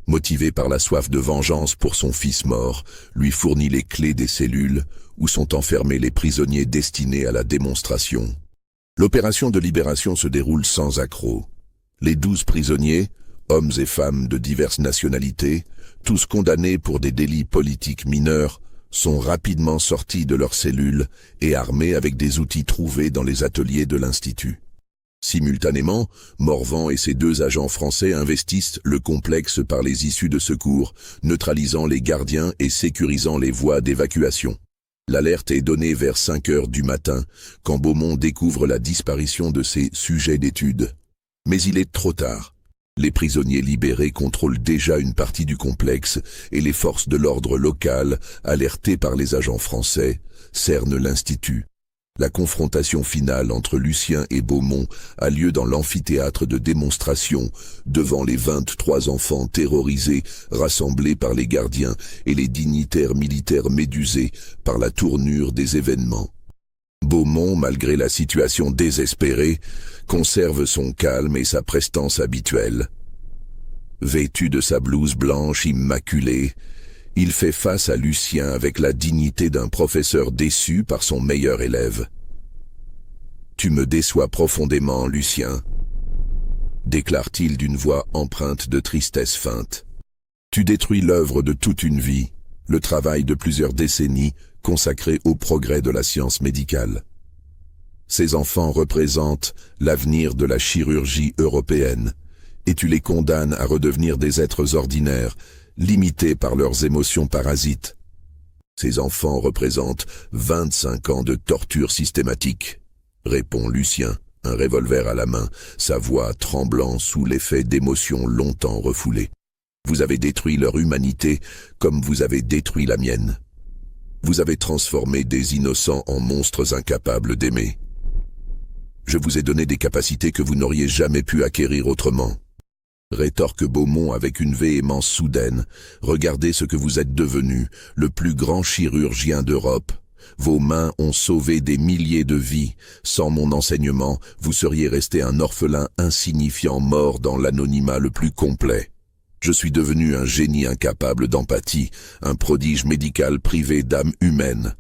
motivée par la soif de vengeance pour son fils mort, lui fournit les clés des cellules où sont enfermés les prisonniers destinés à la démonstration. L'opération de libération se déroule sans accroc. Les 12 prisonniers, hommes et femmes de diverses nationalités, tous condamnés pour des délits politiques mineurs, sont rapidement sortis de leurs cellules et armés avec des outils trouvés dans les ateliers de l'Institut. Simultanément, Morvan et ses 2 agents français investissent le complexe par les issues de secours, neutralisant les gardiens et sécurisant les voies d'évacuation. L'alerte est donnée vers 5 heures du matin, quand Beaumont découvre la disparition de ses sujets d'étude. Mais il est trop tard. Les prisonniers libérés contrôlent déjà une partie du complexe et les forces de l'ordre local, alertées par les agents français, cernent l'Institut. La confrontation finale entre Lucien et Beaumont a lieu dans l'amphithéâtre de démonstration, devant les 23 enfants terrorisés, rassemblés par les gardiens et les dignitaires militaires médusés par la tournure des événements. Beaumont, malgré la situation désespérée, conserve son calme et sa prestance habituelle. Vêtu de sa blouse blanche immaculée, il fait face à Lucien avec la dignité d'un professeur déçu par son meilleur élève. « Tu me déçois profondément, Lucien », déclare-t-il d'une voix empreinte de tristesse feinte. « Tu détruis l'œuvre de toute une vie, le travail de plusieurs décennies consacré au progrès de la science médicale. Ces enfants représentent l'avenir de la chirurgie européenne, et tu les condamnes à redevenir des êtres ordinaires, limités par leurs émotions parasites. Ces enfants représentent 25 ans de torture systématique, répond Lucien, un revolver à la main, sa voix tremblant sous l'effet d'émotions longtemps refoulées. Vous avez détruit leur humanité comme vous avez détruit la mienne. Vous avez transformé des innocents en monstres incapables d'aimer. Je vous ai donné des capacités que vous n'auriez jamais pu acquérir autrement. Rétorque Beaumont avec une véhémence soudaine. Regardez ce que vous êtes devenu, le plus grand chirurgien d'Europe. Vos mains ont sauvé des milliers de vies. Sans mon enseignement, vous seriez resté un orphelin insignifiant mort dans l'anonymat le plus complet. Je suis devenu un génie incapable d'empathie, un prodige médical privé d'âme humaine.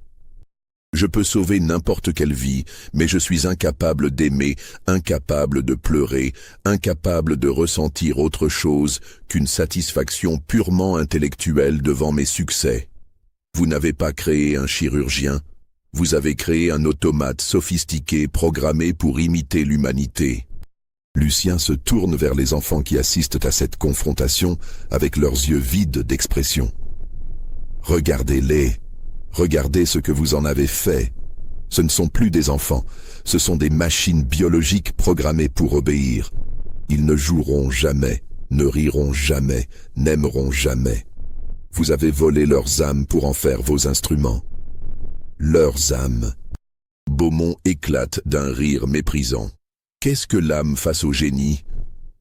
Je peux sauver n'importe quelle vie, mais je suis incapable d'aimer, incapable de pleurer, incapable de ressentir autre chose qu'une satisfaction purement intellectuelle devant mes succès. Vous n'avez pas créé un chirurgien, vous avez créé un automate sophistiqué programmé pour imiter l'humanité. Lucien se tourne vers les enfants qui assistent à cette confrontation avec leurs yeux vides d'expression. Regardez-les. Regardez ce que vous en avez fait. Ce ne sont plus des enfants, ce sont des machines biologiques programmées pour obéir. Ils ne joueront jamais, ne riront jamais, n'aimeront jamais. Vous avez volé leurs âmes pour en faire vos instruments. Leurs âmes. Beaumont éclate d'un rire méprisant. Qu'est-ce que l'âme face au génie?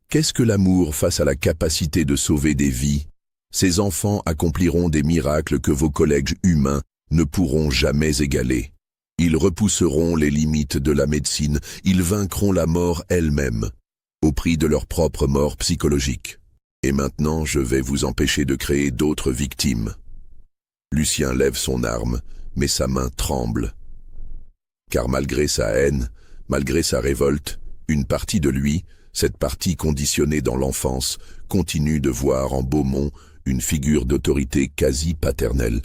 Qu'est-ce que l'amour face à la capacité de sauver des vies? Ces enfants accompliront des miracles que vos collègues humains ne pourront jamais égaler. Ils repousseront les limites de la médecine, ils vaincront la mort elle-même, au prix de leur propre mort psychologique. Et maintenant, je vais vous empêcher de créer d'autres victimes. Lucien lève son arme, mais sa main tremble. Car malgré sa haine, malgré sa révolte, une partie de lui, cette partie conditionnée dans l'enfance, continue de voir en Beaumont une figure d'autorité quasi paternelle.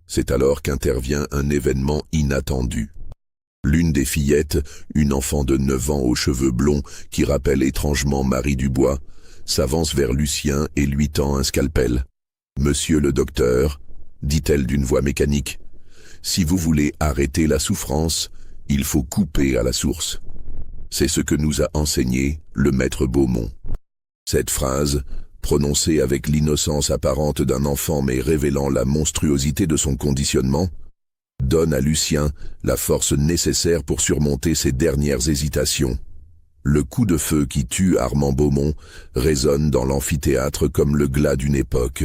C'est alors qu'intervient un événement inattendu. L'une des fillettes, une enfant de 9 ans aux cheveux blonds qui rappelle étrangement Marie Dubois, s'avance vers Lucien et lui tend un scalpel. « Monsieur le docteur, dit-elle d'une voix mécanique, si vous voulez arrêter la souffrance, il faut couper à la source. C'est ce que nous a enseigné le maître Beaumont. » Cette phrase, prononcée avec l'innocence apparente d'un enfant mais révélant la monstruosité de son conditionnement, donne à Lucien la force nécessaire pour surmonter ses dernières hésitations. Le coup de feu qui tue Armand Beaumont résonne dans l'amphithéâtre comme le glas d'une époque.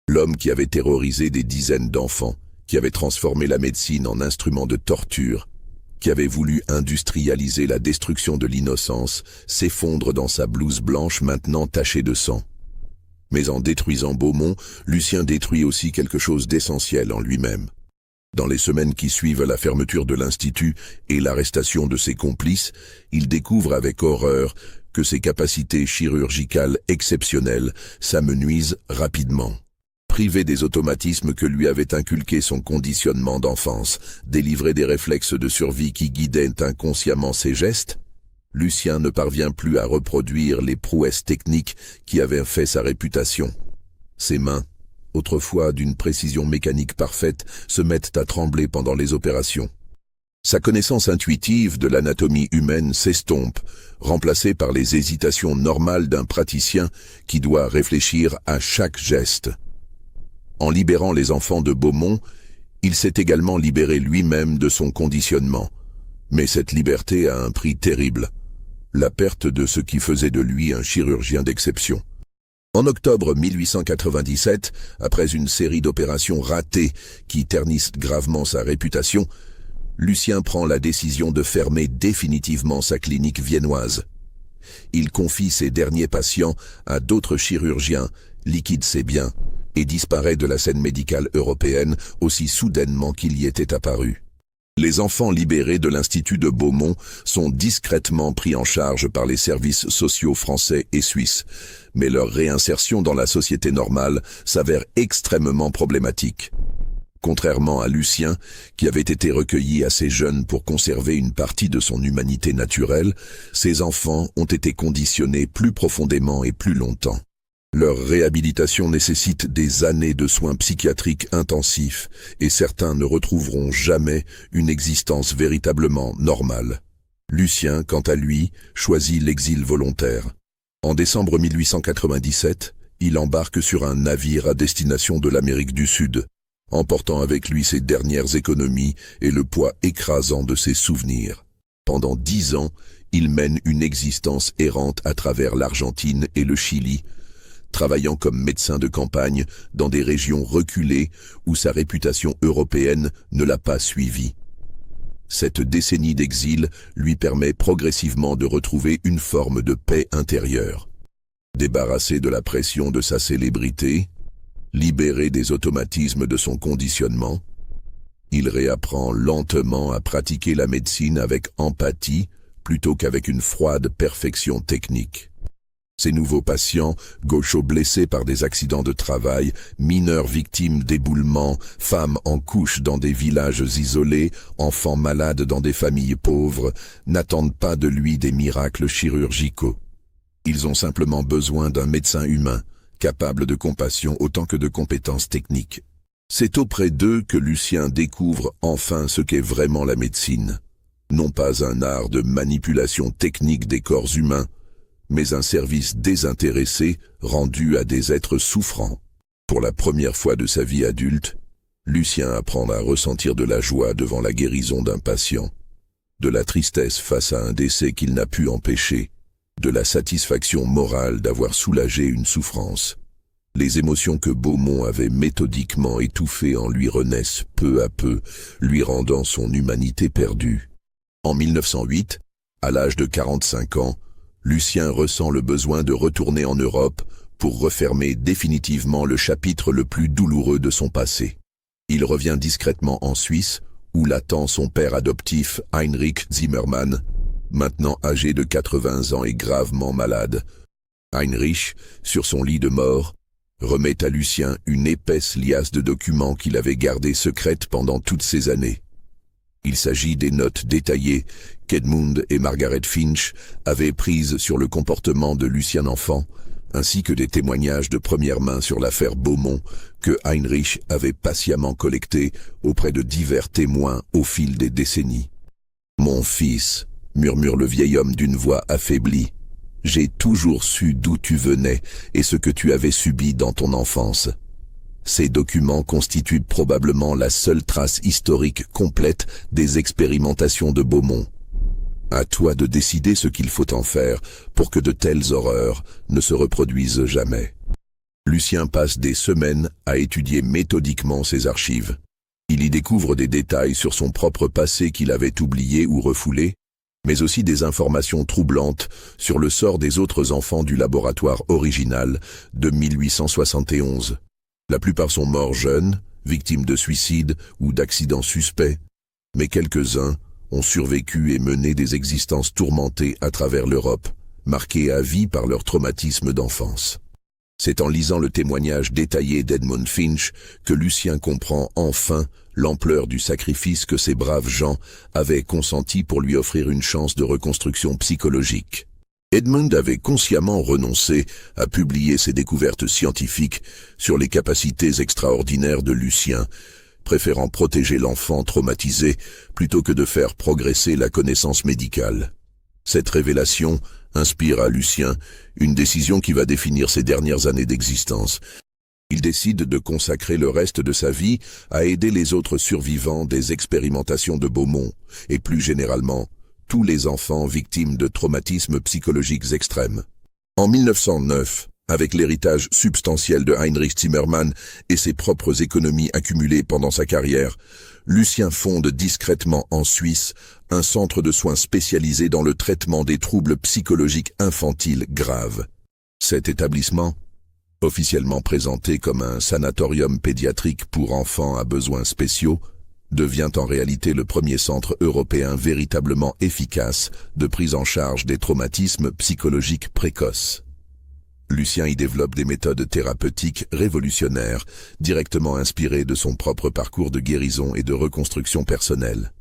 L'homme qui avait terrorisé des dizaines d'enfants, qui avait transformé la médecine en instrument de torture, qui avait voulu industrialiser la destruction de l'innocence, s'effondre dans sa blouse blanche maintenant tachée de sang. Mais en détruisant Beaumont, Lucien détruit aussi quelque chose d'essentiel en lui-même. Dans les semaines qui suivent la fermeture de l'Institut et l'arrestation de ses complices, il découvre avec horreur que ses capacités chirurgicales exceptionnelles s'amenuisent rapidement. Privé des automatismes que lui avait inculqués son conditionnement d'enfance, délivré des réflexes de survie qui guidaient inconsciemment ses gestes, Lucien ne parvient plus à reproduire les prouesses techniques qui avaient fait sa réputation. Ses mains, autrefois d'une précision mécanique parfaite, se mettent à trembler pendant les opérations. Sa connaissance intuitive de l'anatomie humaine s'estompe, remplacée par les hésitations normales d'un praticien qui doit réfléchir à chaque geste. En libérant les enfants de Beaumont, il s'est également libéré lui-même de son conditionnement. Mais cette liberté a un prix terrible, la perte de ce qui faisait de lui un chirurgien d'exception. En octobre 1897, après une série d'opérations ratées qui ternissent gravement sa réputation, Lucien prend la décision de fermer définitivement sa clinique viennoise. Il confie ses derniers patients à d'autres chirurgiens, liquide ses biens, et disparaît de la scène médicale européenne aussi soudainement qu'il y était apparu. Les enfants libérés de l'Institut de Beaumont sont discrètement pris en charge par les services sociaux français et suisses, mais leur réinsertion dans la société normale s'avère extrêmement problématique. Contrairement à Lucien, qui avait été recueilli assez jeune pour conserver une partie de son humanité naturelle, ces enfants ont été conditionnés plus profondément et plus longtemps. Leur réhabilitation nécessite des années de soins psychiatriques intensifs et certains ne retrouveront jamais une existence véritablement normale. Lucien, quant à lui, choisit l'exil volontaire. En décembre 1897, il embarque sur un navire à destination de l'Amérique du Sud, emportant avec lui ses dernières économies et le poids écrasant de ses souvenirs. Pendant 10 ans, il mène une existence errante à travers l'Argentine et le Chili, travaillant comme médecin de campagne dans des régions reculées où sa réputation européenne ne l'a pas suivi. Cette décennie d'exil lui permet progressivement de retrouver une forme de paix intérieure. Débarrassé de la pression de sa célébrité, libéré des automatismes de son conditionnement, il réapprend lentement à pratiquer la médecine avec empathie plutôt qu'avec une froide perfection technique. Ces nouveaux patients, gauchos blessés par des accidents de travail, mineurs victimes d'éboulements, femmes en couches dans des villages isolés, enfants malades dans des familles pauvres, n'attendent pas de lui des miracles chirurgicaux. Ils ont simplement besoin d'un médecin humain, capable de compassion autant que de compétences techniques. C'est auprès d'eux que Lucien découvre enfin ce qu'est vraiment la médecine. Non pas un art de manipulation technique des corps humains, mais un service désintéressé rendu à des êtres souffrants. Pour la première fois de sa vie adulte, Lucien apprend à ressentir de la joie devant la guérison d'un patient, de la tristesse face à un décès qu'il n'a pu empêcher, de la satisfaction morale d'avoir soulagé une souffrance. Les émotions que Beaumont avait méthodiquement étouffées en lui renaissent peu à peu, lui rendant son humanité perdue. En 1908, à l'âge de 45 ans, Lucien ressent le besoin de retourner en Europe pour refermer définitivement le chapitre le plus douloureux de son passé. Il revient discrètement en Suisse, où l'attend son père adoptif Heinrich Zimmermann, maintenant âgé de 80 ans et gravement malade. Heinrich, sur son lit de mort, remet à Lucien une épaisse liasse de documents qu'il avait gardés secrètes pendant toutes ces années. Il s'agit des notes détaillées qu'Edmund et Margaret Finch avaient prises sur le comportement de Lucien enfant, ainsi que des témoignages de première main sur l'affaire Beaumont que Heinrich avait patiemment collectés auprès de divers témoins au fil des décennies. « Mon fils », murmure le vieil homme d'une voix affaiblie, « j'ai toujours su d'où tu venais et ce que tu avais subi dans ton enfance. » Ces documents constituent probablement la seule trace historique complète des expérimentations de Beaumont. À toi de décider ce qu'il faut en faire pour que de telles horreurs ne se reproduisent jamais. Lucien passe des semaines à étudier méthodiquement ses archives. Il y découvre des détails sur son propre passé qu'il avait oublié ou refoulé, mais aussi des informations troublantes sur le sort des autres enfants du laboratoire original de 1871. La plupart sont morts jeunes, victimes de suicides ou d'accidents suspects, mais quelques-uns ont survécu et mené des existences tourmentées à travers l'Europe, marquées à vie par leur traumatisme d'enfance. C'est en lisant le témoignage détaillé d'Edmund Finch que Lucien comprend enfin l'ampleur du sacrifice que ces braves gens avaient consenti pour lui offrir une chance de reconstruction psychologique. Edmund avait consciemment renoncé à publier ses découvertes scientifiques sur les capacités extraordinaires de Lucien, préférant protéger l'enfant traumatisé plutôt que de faire progresser la connaissance médicale. Cette révélation inspire à Lucien une décision qui va définir ses dernières années d'existence. Il décide de consacrer le reste de sa vie à aider les autres survivants des expérimentations de Beaumont, et plus généralement, tous les enfants victimes de traumatismes psychologiques extrêmes. En 1909, avec l'héritage substantiel de Heinrich Zimmermann et ses propres économies accumulées pendant sa carrière, Lucien fonde discrètement en Suisse un centre de soins spécialisé dans le traitement des troubles psychologiques infantiles graves. Cet établissement, officiellement présenté comme un sanatorium pédiatrique pour enfants à besoins spéciaux, devient en réalité le premier centre européen véritablement efficace de prise en charge des traumatismes psychologiques précoces. Lucien y développe des méthodes thérapeutiques révolutionnaires, directement inspirées de son propre parcours de guérison et de reconstruction personnelle.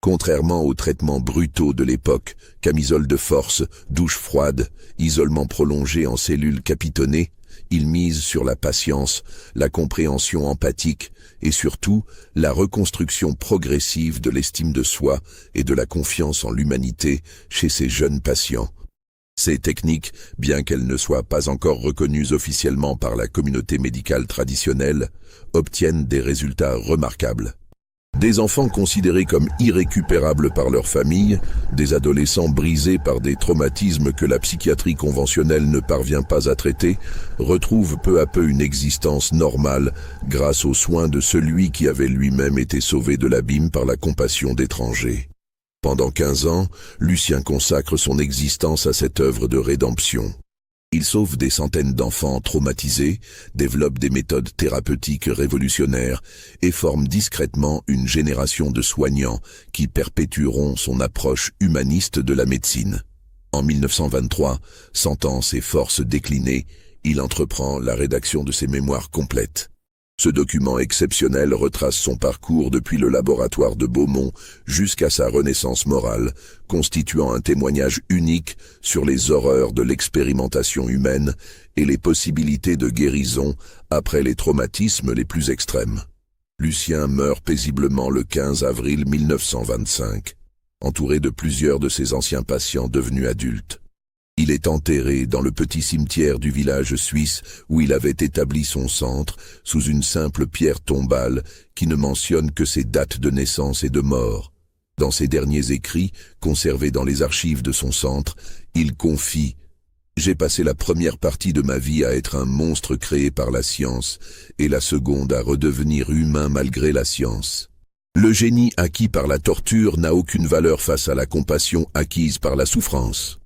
Contrairement aux traitements brutaux de l'époque, camisole de force, douche froide, isolement prolongé en cellules capitonnées, il mise sur la patience, la compréhension empathique et surtout la reconstruction progressive de l'estime de soi et de la confiance en l'humanité chez ces jeunes patients. Ces techniques, bien qu'elles ne soient pas encore reconnues officiellement par la communauté médicale traditionnelle, obtiennent des résultats remarquables. Des enfants considérés comme irrécupérables par leur famille, des adolescents brisés par des traumatismes que la psychiatrie conventionnelle ne parvient pas à traiter, retrouvent peu à peu une existence normale grâce aux soins de celui qui avait lui-même été sauvé de l'abîme par la compassion d'étrangers. Pendant 15 ans, Lucien consacre son existence à cette œuvre de rédemption. Il sauve des centaines d'enfants traumatisés, développe des méthodes thérapeutiques révolutionnaires et forme discrètement une génération de soignants qui perpétueront son approche humaniste de la médecine. En 1923, sentant ses forces décliner, il entreprend la rédaction de ses mémoires complètes. Ce document exceptionnel retrace son parcours depuis le laboratoire de Beaumont jusqu'à sa renaissance morale, constituant un témoignage unique sur les horreurs de l'expérimentation humaine et les possibilités de guérison après les traumatismes les plus extrêmes. Lucien meurt paisiblement le 15 avril 1925, entouré de plusieurs de ses anciens patients devenus adultes. Il est enterré dans le petit cimetière du village suisse où il avait établi son centre, sous une simple pierre tombale qui ne mentionne que ses dates de naissance et de mort. Dans ses derniers écrits, conservés dans les archives de son centre, il confie « J'ai passé la première partie de ma vie à être un monstre créé par la science, et la seconde à redevenir humain malgré la science. Le génie acquis par la torture n'a aucune valeur face à la compassion acquise par la souffrance.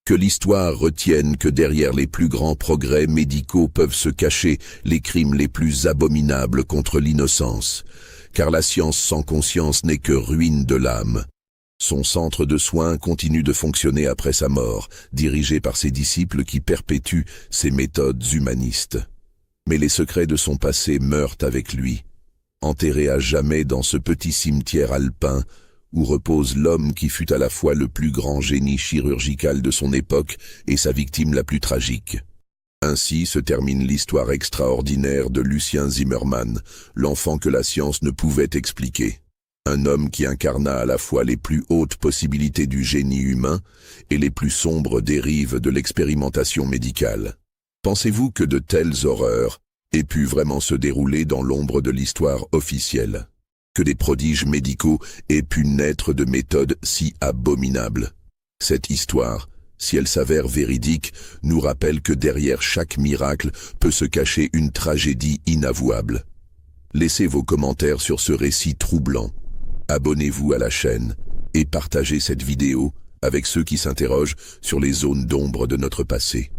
Que l'histoire retienne que derrière les plus grands progrès médicaux peuvent se cacher les crimes les plus abominables contre l'innocence, car la science sans conscience n'est que ruine de l'âme. » Son centre de soins continue de fonctionner après sa mort, dirigé par ses disciples qui perpétuent ses méthodes humanistes. Mais les secrets de son passé meurent avec lui, enterré à jamais dans ce petit cimetière alpin où repose l'homme qui fut à la fois le plus grand génie chirurgical de son époque et sa victime la plus tragique. Ainsi se termine l'histoire extraordinaire de Lucien Zimmermann, l'enfant que la science ne pouvait expliquer. Un homme qui incarna à la fois les plus hautes possibilités du génie humain et les plus sombres dérives de l'expérimentation médicale. Pensez-vous que de telles horreurs aient pu vraiment se dérouler dans l'ombre de l'histoire officielle? Que des prodiges médicaux aient pu naître de méthodes si abominables? Cette histoire, si elle s'avère véridique, nous rappelle que derrière chaque miracle peut se cacher une tragédie inavouable. Laissez vos commentaires sur ce récit troublant. Abonnez-vous à la chaîne et partagez cette vidéo avec ceux qui s'interrogent sur les zones d'ombre de notre passé.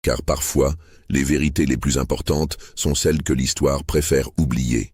Car parfois, les vérités les plus importantes sont celles que l'histoire préfère oublier.